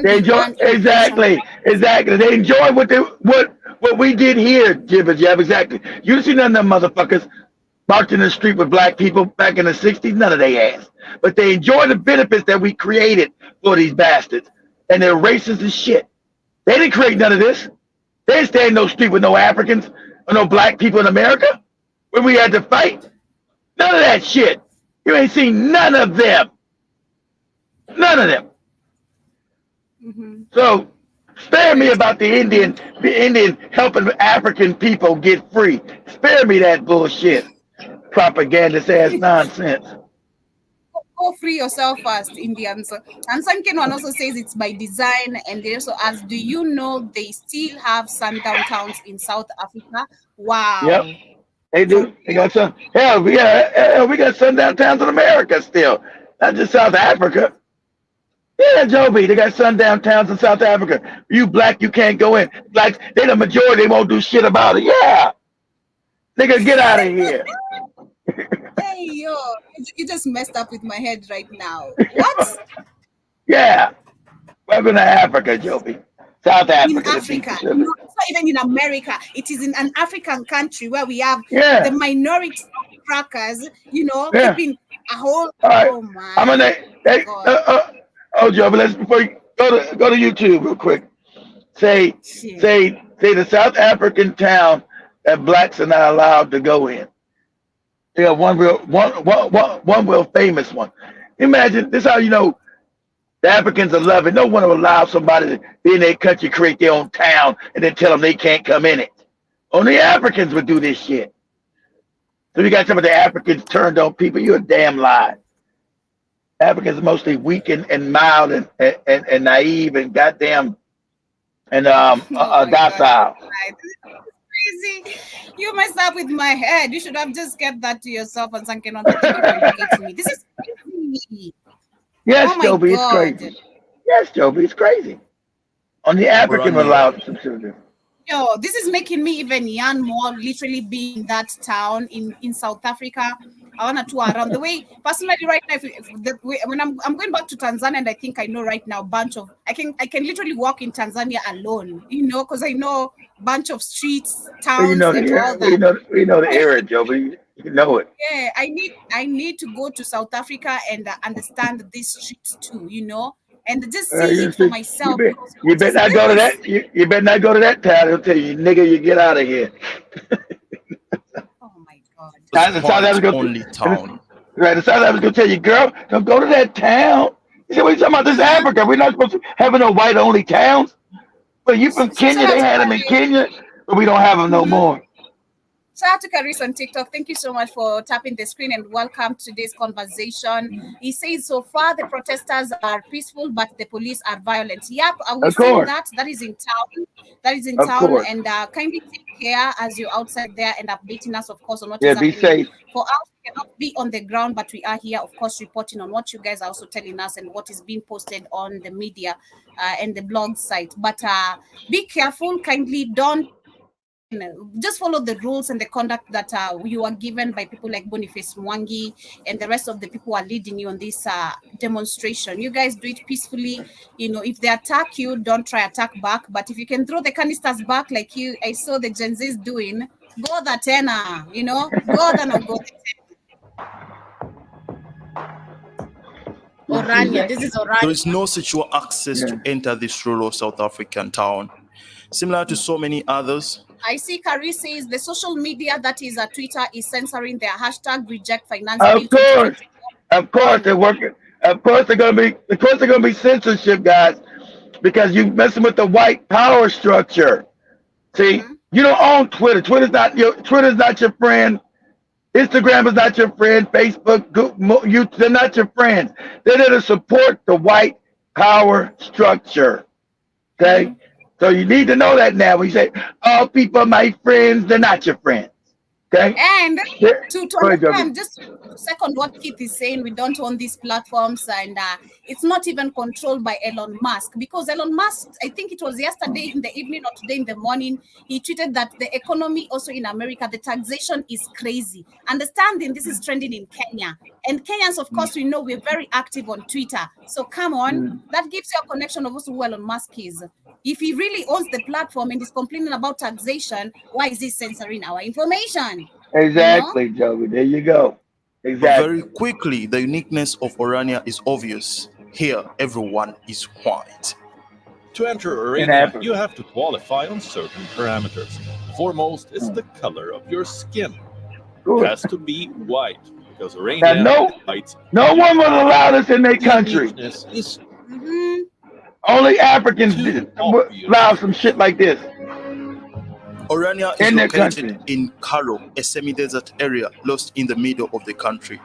S7: they enjoy
S4: H1B1 immigration.
S7: exactly. They enjoy what we did here, Jibba Jab, exactly. You didn't see none of them motherfuckers marching in the street with black people back in the 60s, none of they ass. But they enjoy the benefits that we created for these bastards. And they're racist as shit. They didn't create none of this. They didn't stand in no street with no Africans or no black people in America when we had to fight. None of that shit. You ain't seen none of them. None of them.
S4: Mm-hmm.
S7: So spare me about the Indian helping African people get free. Spare me that bullshit. Propagandist ass nonsense.
S4: Go free yourself first, Indians. And Sanken one also says it's by design, and they also ask, do you know they still have sundown towns in South Africa? Wow.
S7: Yep, they do. They got some. Hell, we got sundown towns in America still, not just South Africa. Yeah, Joby, they got sundown towns in South Africa. You black, you can't go in. Blacks, they the majority. They won't do shit about it. Yeah, nigga, get out of here.
S4: Hey, yo, you just messed up with my head right now. What?
S7: Yeah, welcome to Africa, Joby. South Africa.
S4: In Africa. No, it's not even in America. It is in an African country where we have the minority of crackers, you know, keeping a whole.
S7: All right.
S4: Oh my.
S7: I'm gonna. Joby, let's before you go to YouTube real quick. Say the South African town that blacks are not allowed to go in. They got one real famous one. Imagine this: how you know the Africans are loving. No one will allow somebody to be in their country, create their own town, and then tell them they can't come in it. Only Africans would do this shit. So you got some of the Africans turned on people. You're a damn lie. Africans are mostly weak and mild and naive and goddamn and docile.
S4: Crazy. You messed up with my head. You should have just kept that to yourself and sunk in on the me. This is crazy.
S7: Yes,
S4: oh
S7: Joby, it's crazy. Yes, Joby, it's crazy. On the African allowed subsidiary.
S4: Yo, this is making me even yearn more, literally being in that town in South Africa. I want to tour around the way. Personally, right now, when I'm going back to Tanzania, and I think I know right now, bunch of I can literally walk in Tanzania alone, you know, because I know bunch of streets, towns,
S7: and all that. We know the area, Joby. You know it.
S4: Yeah, I need to go to South Africa and understand these streets too, you know, and just see it for myself.
S7: You better not go to that. You better not go to that town. He'll tell you, nigga, you get out of here.
S4: Oh my God!
S11: The South Africa only town.
S7: Right, the South Africa will tell you, girl, don't go to that town. You say, what are you talking about? This is Africa. We're not supposed to have no white-only towns. But you from Kenya? They had them in Kenya, but we don't have them no more.
S4: Shout out to Caris on TikTok. Thank you so much for tapping the screen and welcome to today's conversation. He says, so far the protesters are peaceful, but the police are violent. Yep, we've seen that. That is in town. That is in town. And kindly take care as you're outside there and updating us, of course, on what is happening.
S7: Be safe.
S4: For us, we cannot be on the ground, but we are here, of course, reporting on what you guys are also telling us and what is being posted on the media and the blog site. But be careful. Kindly don't just follow the rules and the conduct that you are given by people like Boniface Mwangi and the rest of the people who are leading you on this demonstration. You guys do it peacefully. You know, if they attack you, don't try attack back. But if you can throw the canisters back like I saw the Gen Zs doing, go the tenor, you know, go the Orania. This is Orania.
S11: There is no secure access to enter this rural South African town. Similar to so many others,
S4: I see Carrie says the social media that is Twitter is censoring their hashtag reject finance.
S7: Of course. Of course they're working. Of course they're gonna be censorship, guys, because you messing with the white power structure. See, you don't own Twitter. Twitter's not your friend. Instagram is not your friend. Facebook, they're not your friends. They're there to support the white power structure. Okay? So you need to know that now. When you say, all people are my friends, they're not your friends. Okay?
S4: And to
S7: understand,
S4: just second what Keith is saying, we don't own these platforms, and it's not even controlled by Elon Musk, because Elon Musk, I think it was yesterday in the evening or today in the morning, he tweeted that the economy also in America, the taxation is crazy. Understanding this is trending in Kenya. And Kenyans, of course, we know we're very active on Twitter. So come on, that gives you a connection of also who Elon Musk is. If he really owns the platform and is complaining about taxation, why is he censoring our information?
S7: Exactly, Joey. There you go. Exactly.
S11: Very quickly, the uniqueness of Orania is obvious. Here, everyone is white.
S12: To enter Orania, you have to qualify on certain parameters. Foremost is the color of your skin. It has to be white, because Orania
S7: no one will allow this in their country. Only Africans allow some shit like this.
S11: Orania is located in Karo, a semi-desert area lost in the middle of the country.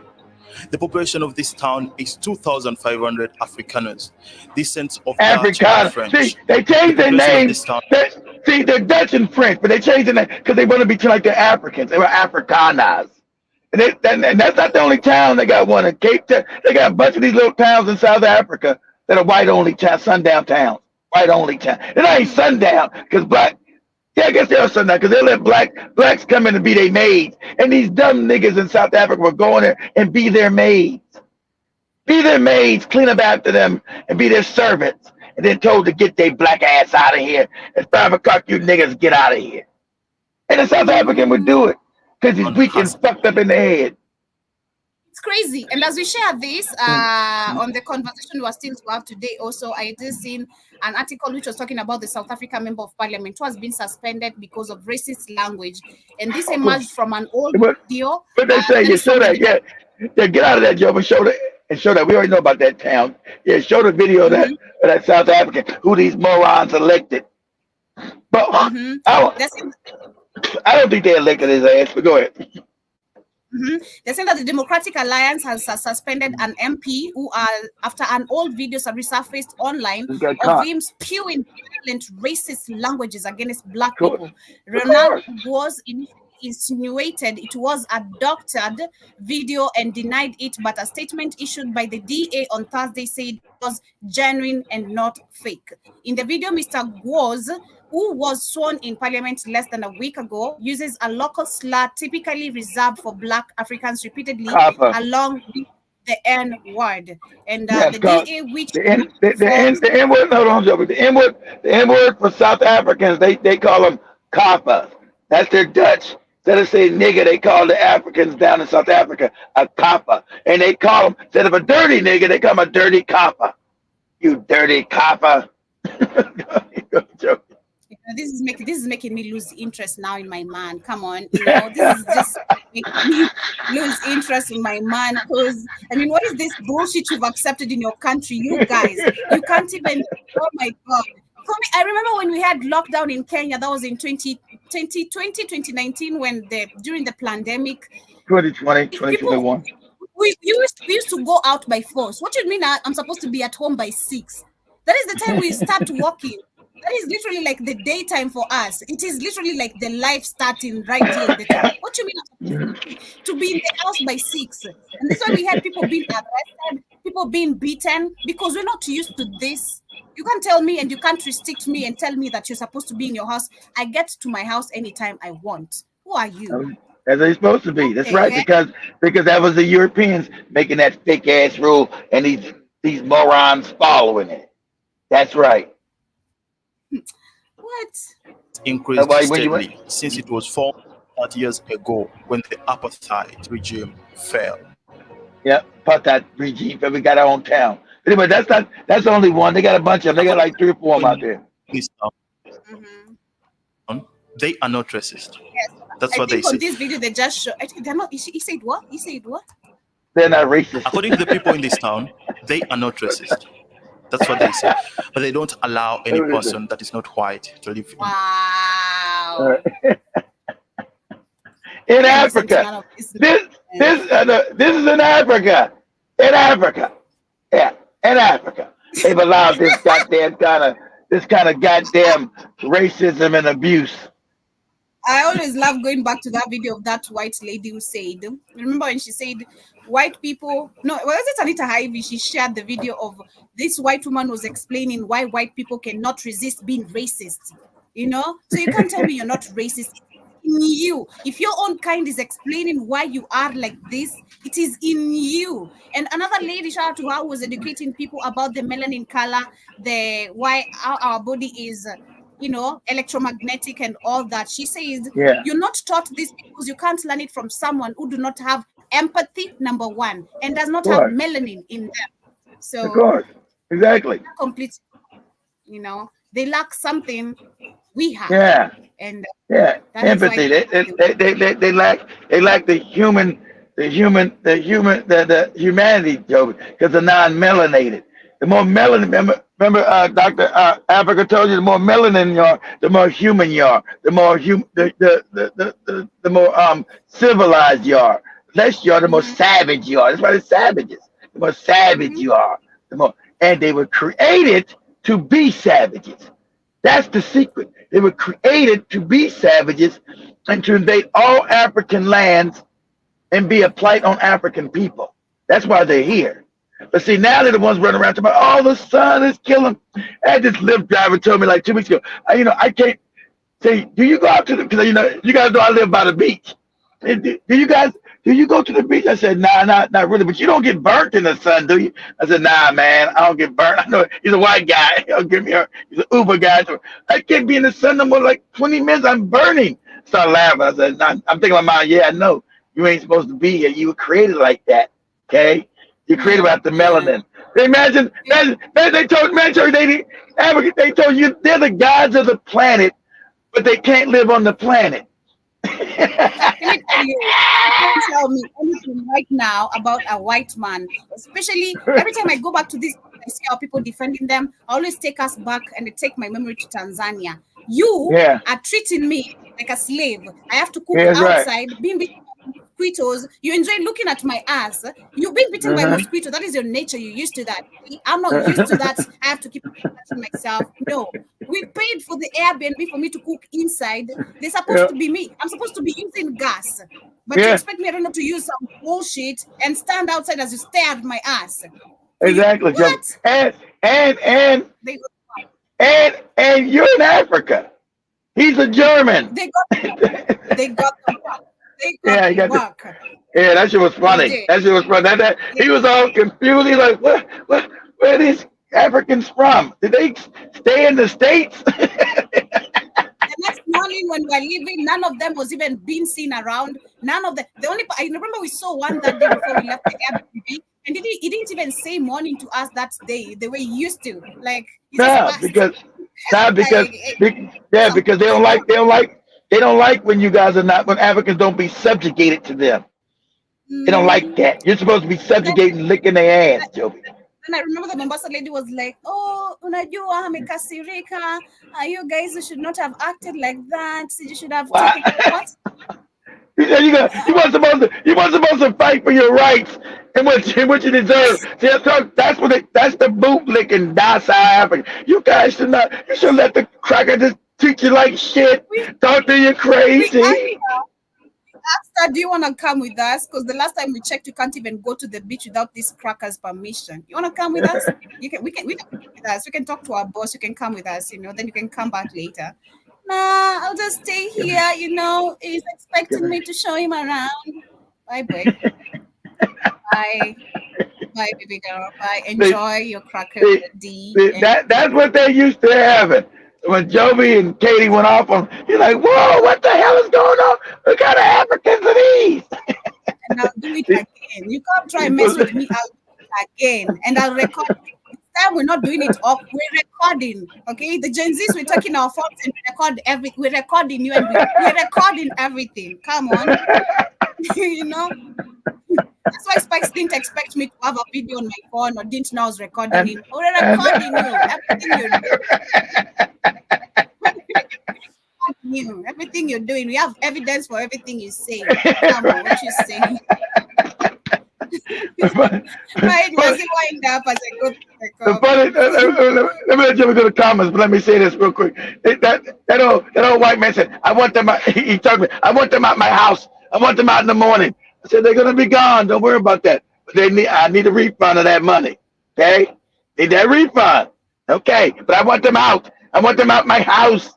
S11: The population of this town is 2,500 Afrikaners, descent of Dutch and French.
S7: See, they changed their name. See, they're Dutch and French, but they changed their name because they want to be like the Africans. They were Afrikaners. And that's not the only town. They got one in Cape Town. They got a bunch of these little towns in South Africa that are white-only sundown towns. White-only town. They're not even sundown because black. Yeah, I guess they are sundown because they let blacks come in and be their maids. And these dumb niggas in South Africa were going there and be their maids. Be their maids, clean up after them, and be their servants. And then told to get their black ass out of here. It's 5 o'clock, you niggas get out of here. And the South African would do it because he's weak and fucked up in the head.
S4: It's crazy. And as we share this on the conversation we are still to have today, also I did see an article which was talking about the South African member of parliament who has been suspended because of racist language. And this emerged from an old video.
S7: But they say, you show that, yeah, get out of that, Joe, and show that. We already know about that town. Yeah, show the video of that South African, who these morons elected. But I don't think they elected his ass, but go ahead.
S4: They're saying that the Democratic Alliance has suspended an MP who, after an old video resurfaced online of him spewing violent racist languages against black people. Ronald was insinuated it was a doctored video and denied it, but a statement issued by the DA on Thursday said it was genuine and not fake. In the video, Mr. Gwoz, who was sworn in parliament less than a week ago, uses a local slur typically reserved for black Africans repeatedly along with the N word. And the DA, which
S7: the N word, hold on, Joe, the N word for South Africans, they call them kappa. That's their Dutch. Instead of saying nigga, they call the Africans down in South Africa a kappa. And they call them, instead of a dirty nigga, they call them a dirty kappa. You dirty kappa.
S4: This is making me lose interest now in my man. Come on, this is just making me lose interest in my man, because I mean, what is this bullshit you've accepted in your country, you guys? You can't even. Oh my God! For me, I remember when we had lockdown in Kenya. That was in 2019, when during the pandemic.
S7: 2020, 2021.
S4: We used to go out by force. What do you mean I'm supposed to be at home by 6? That is the time we start walking. That is literally like the daytime for us. It is literally like the life starting right here at the time. What do you mean to be in the house by 6? And that's why we had people being arrested, people being beaten, because we're not used to this. You can't tell me and you can't restrict me and tell me that you're supposed to be in your house. I get to my house anytime I want. Who are you?
S7: As they're supposed to be. That's right, because that was the Europeans making that fake ass rule and these morons following it. That's right.
S4: What?
S11: Increased steadily since it was formed 30 years ago when the apartheid regime fell.
S7: Yeah, apartheid regime. We got our own town. Anyway, that's only one. They got a bunch of them. They got like 3 or 4 of them out there.
S11: They are not racist.
S4: Yes.
S11: That's what they say.
S4: On this video, they just show. They're not. He said what? He said what?
S7: they're not racist.
S11: According to the people in this town, they are not racist. That's what they say. But they don't allow any person that is not white to live in.
S4: Wow.
S7: In Africa. This is in Africa. In Africa. Yeah, in Africa. They've allowed this goddamn kind of goddamn racism and abuse.
S4: I always love going back to that video of that white lady who said, remember when she said, white people, no, was it Anita Haivi? She shared the video of this white woman was explaining why white people cannot resist being racist. You know, so you can't tell me you're not racist. In you, if your own kind is explaining why you are like this, it is in you. And another lady, shout out to her, was educating people about the melanin color, the why our body is, you know, electromagnetic and all that. She says, you're not taught this because you can't learn it from someone who do not have empathy, number one, and does not have melanin in them. So,
S7: of course, exactly.
S4: Complete, you know, they lack something we have.
S7: Yeah.
S4: And
S7: empathy. They lack the humanity, Joe, because they're non-melanated. The more melanin, remember Dr. Africa told you, the more melanin you are, the more human you are, the more the more civilized you are. The less you are, the more savage you are. That's why they're savages. The more savage you are, the more. And they were created to be savages. That's the secret. They were created to be savages and to invade all African lands and be a plight on African people. That's why they're here. But see, now they're the ones running around talking about, oh, the sun is killing. And this Lyft driver told me like 2 weeks ago, I can't say, do you go out to the, because, you guys know I live by the beach. Do you go to the beach? I said, nah, not really. But you don't get burnt in the sun, do you? I said, nah, man, I don't get burnt. I know he's a white guy. He'll give me he's an Uber guy. So I can't be in the sun no more like 20 minutes. I'm burning. Started laughing. I said, nah, I'm thinking in my mind, yeah, I know. You ain't supposed to be here. You were created like that. Okay? You're created about the melanin. Imagine, they told you they're the gods of the planet, but they can't live on the planet.
S4: Let me tell you, you can't tell me anything right now about a white man. Especially every time I go back to this, I see how people defending them. I always take us back and I take my memory to Tanzania. You are treating me like a slave. I have to cook outside, being beaten by mosquitoes. You enjoy looking at my ass. You've been beaten by mosquitoes. That is your nature. You're used to that. I'm not used to that. I have to keep touching myself. No. We paid for the Airbnb for me to cook inside. They're supposed to be me. I'm supposed to be using gas. But you expect me, I don't know, to use some bullshit and stand outside as you stare at my ass.
S7: Exactly.
S4: What?
S7: And you're in Africa. He's a German.
S4: They got the work. They got the work.
S7: Yeah, that shit was funny. That shit was funny. He was all confused. He's like, where are these Africans from? Did they stay in the States?
S4: The next morning when we were leaving, none of them was even being seen around. None of them. I remember we saw one that day before we left the Airbnb, and he didn't even say morning to us that day the way he used to. Like,
S7: because they don't like when you guys are not, when Africans don't be subjugated to them. They don't like that. You're supposed to be subjugating, licking their ass, Joby.
S4: And I remember the Mombasa lady was like, oh, unajua amekasirika. You guys should not have acted like that. You should have taken what?
S7: You weren't supposed to fight for your rights and what you deserve. See, that's the boot licking docile African. You guys should let the cracker just treat you like shit. Talk to you crazy.
S4: Asked her, do you want to come with us? Because the last time we checked, you can't even go to the beach without this cracker's permission. You want to come with us? We can come with us. We can talk to our boss. You can come with us, then you can come back later. Nah, I'll just stay here, He's expecting me to show him around. Bye, boy. Bye. Bye, baby girl. Bye. Enjoy your cracker.
S7: That's what they used to having. When Joby and Katie went off on, you're like, whoa, what the hell is going on? What kind of Africans are these?
S4: And I'll do it again. You can't try and mess with me. I'll do it again. And I'll record it. This time we're not doing it up. We're recording. Okay? The Gen Zs, we're taking our phones and we're recording you and we're recording everything. Come on. That's why Spikes didn't expect me to have a video on my phone or didn't know I was recording him. We're recording you. Everything you're doing. We have evidence for everything you say. Come on, what you saying? Right, was it wind up as I go to the comments?
S7: Let me jump into the comments, but let me say this real quick. That old white man said, "I want them." He told me, "I want them out my house. I want them out in the morning." I said, "They're gonna be gone. Don't worry about that. But I need a refund of that money. Okay, need that refund. Okay, but I want them out. I want them out my house."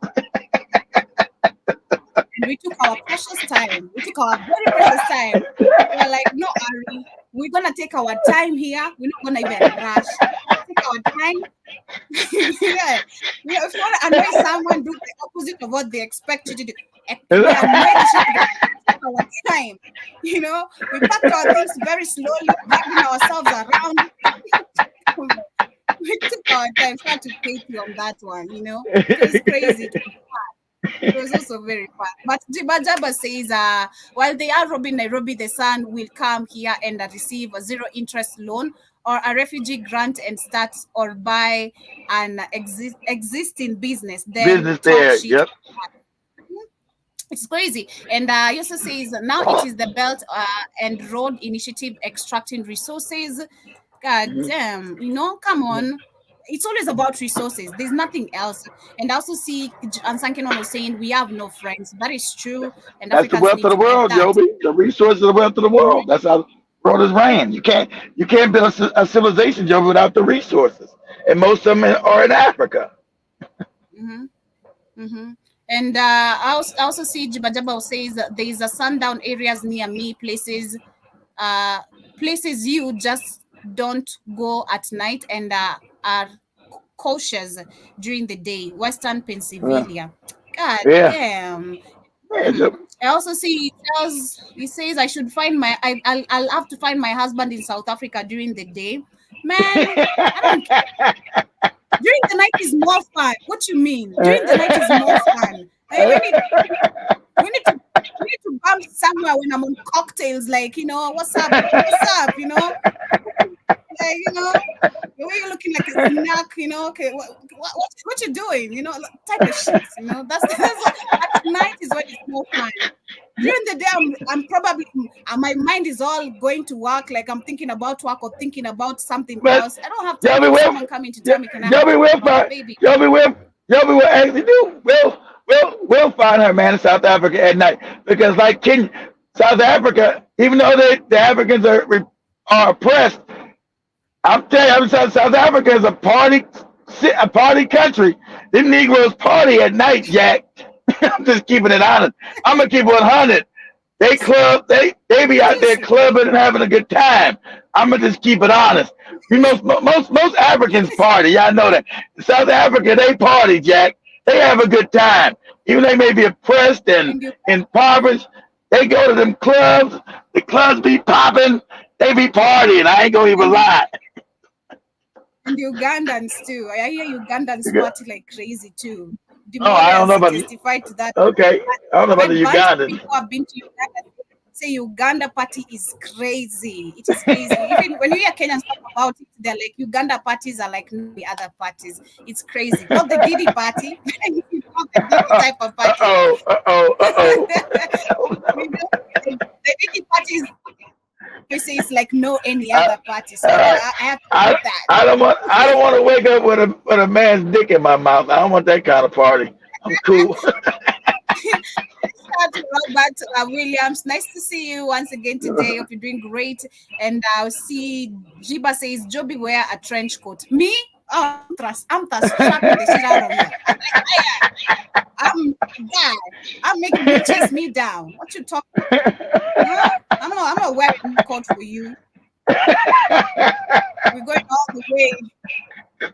S4: We took our precious time. We took our very precious time. We're like, no, Ari, we're gonna take our time here. We're not gonna even rush. Take our time. Yeah. If you want to annoy someone, do the opposite of what they expect you to do. We are ready to take our time. You know, we packed our things very slowly, dragging ourselves around. We took our time. Try to take you on that one. You know, it's crazy. It was also very fun. But Jibajaba says, while they are robbing Nairobi, the son will come here and receive a zero interest loan or a refugee grant and start or buy an existing business. Then
S7: there, yep.
S4: It's crazy. And he also says now it is the Belt and Road Initiative extracting resources. God damn, you know, come on. It's always about resources. There's nothing else. And I also see Ansankenon was saying we have no friends. That is true. And
S7: that's the wealth of the world, Joby. The resources of the wealth of the world. That's how the world is ran. You can't build a civilization, Joby, without the resources. And most of them are in Africa.
S4: And I also see Jibajaba says that there is a sundown areas near me, places you just don't go at night and are cautious during the day. Western Pennsylvania. God damn. I also see he says I should find I'll have to find my husband in South Africa during the day. Man, I don't care. During the night is more fun. What you mean? During the night is more fun. We need to bump somewhere when I'm on cocktails, like, you know, what's up, you know? Like, you know, the way you're looking like a snack, you know, okay, what you doing, you know, type of shit, you know, that's at night is when it's more fun. During the day, I'm probably, my mind is all going to work, like I'm thinking about work or thinking about something else. I don't have time for someone coming to tell me, can I have my baby?
S7: Joby will actually do. We'll find her, man, in South Africa at night. Because like Kenya, South Africa, even though the Africans are oppressed, I'm telling you, South Africa is a party country. The Negroes party at night, Jack. I'm just keeping it honest. I'm gonna keep it 100. They club, they be out there clubbing and having a good time. I'm gonna just keep it honest. Most Africans party. Y'all know that. In South Africa, they party, Jack. They have a good time. Even they may be oppressed and impoverished. They go to them clubs. The clubs be popping. They be partying. I ain't gonna even lie.
S4: And Ugandans too. I hear Ugandans party like crazy too.
S7: I don't know about
S4: testified to that.
S7: Okay, I don't know about the Ugandans.
S4: People have been to Uganda. Say Uganda party is crazy. It is crazy. Even when you hear Kenyans talk about it, they're like Uganda parties are like the other parties. It's crazy. Not the Diddy party. Not the Diddy type of party. The Diddy party is. You say it's like no any other party. So I have to do that. I don't
S7: want to wake up with a man's dick in my mouth. I don't want that kind of party. I'm cool.
S4: Robert Williams, nice to see you once again today. Hope you're doing great. And I'll see Jiba says Joby wear a trench coat. Me? Oh, I'm strapping the shit out of you. I'm making you chase me down. What you talking about? Huh? I'm not wearing a coat for you. We're going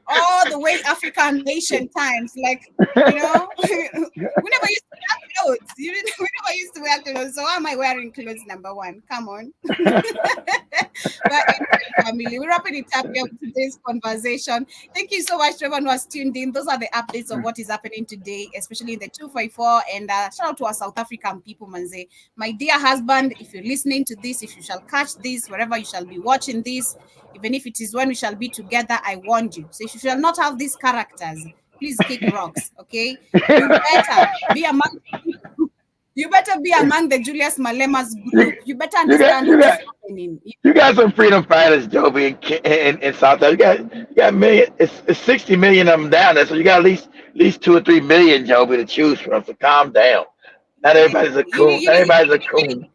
S4: all the way African nation times, like, you know. We never used to have clothes. We never used to wear clothes. So why am I wearing clothes, number one? Come on. But anyway, family, we're wrapping it up here with today's conversation. Thank you so much to everyone who has tuned in. Those are the updates of what is happening today, especially in the 254. And shout out to our South African people, Manze. My dear husband, if you're listening to this, if you shall catch this, wherever you shall be watching this, even if it is when we shall be together, I warned you. So if you shall not have these characters, please kick rocks, okay? You better be among the Julius Malema's group. You better understand what is happening.
S7: You got some freedom fighters, Joby, in South Africa. You got million. It's 60 million of them down there, so you got at least 2 or 3 million, Joby, to choose from. So calm down. Not everybody's a coon. Not everybody's a coon.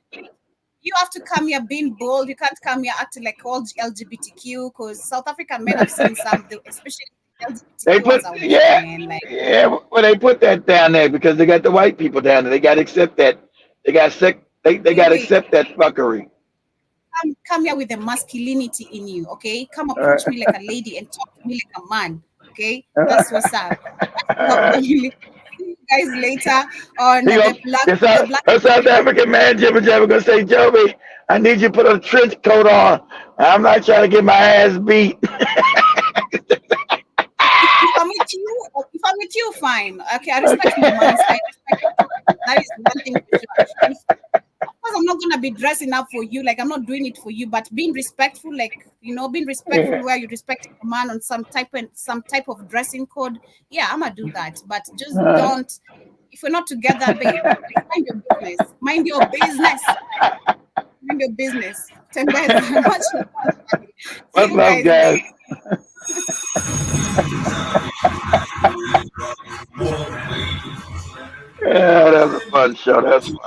S4: You have to come here being bold. You can't come here acting like all LGBTQ, because South African men have seen some, especially LGBTQ.
S7: Well, they put that down there because they got the white people down there. They got to accept that. They got to accept that fuckery.
S4: Come here with the masculinity in you, okay? Come approach me like a lady and talk to me like a man, okay? That's what's up. See you guys later on
S7: the South African man, Jibber Jabber, gonna say, Joby, I need you to put a trench coat on. I'm not trying to get my ass beat.
S4: If I'm with you, fine. Okay, I respect my man. That is one thing for sure. Of course, I'm not gonna be dressing up for you. Like, I'm not doing it for you, but being respectful, like, being respectful where you respect a man on some type of dressing code. Yeah, I'm gonna do that. But just don't. If we're not together, babe, mind your business. Mind your business. Mind your business.
S7: Much love, guys. Yeah, that was a fun show. That's fun.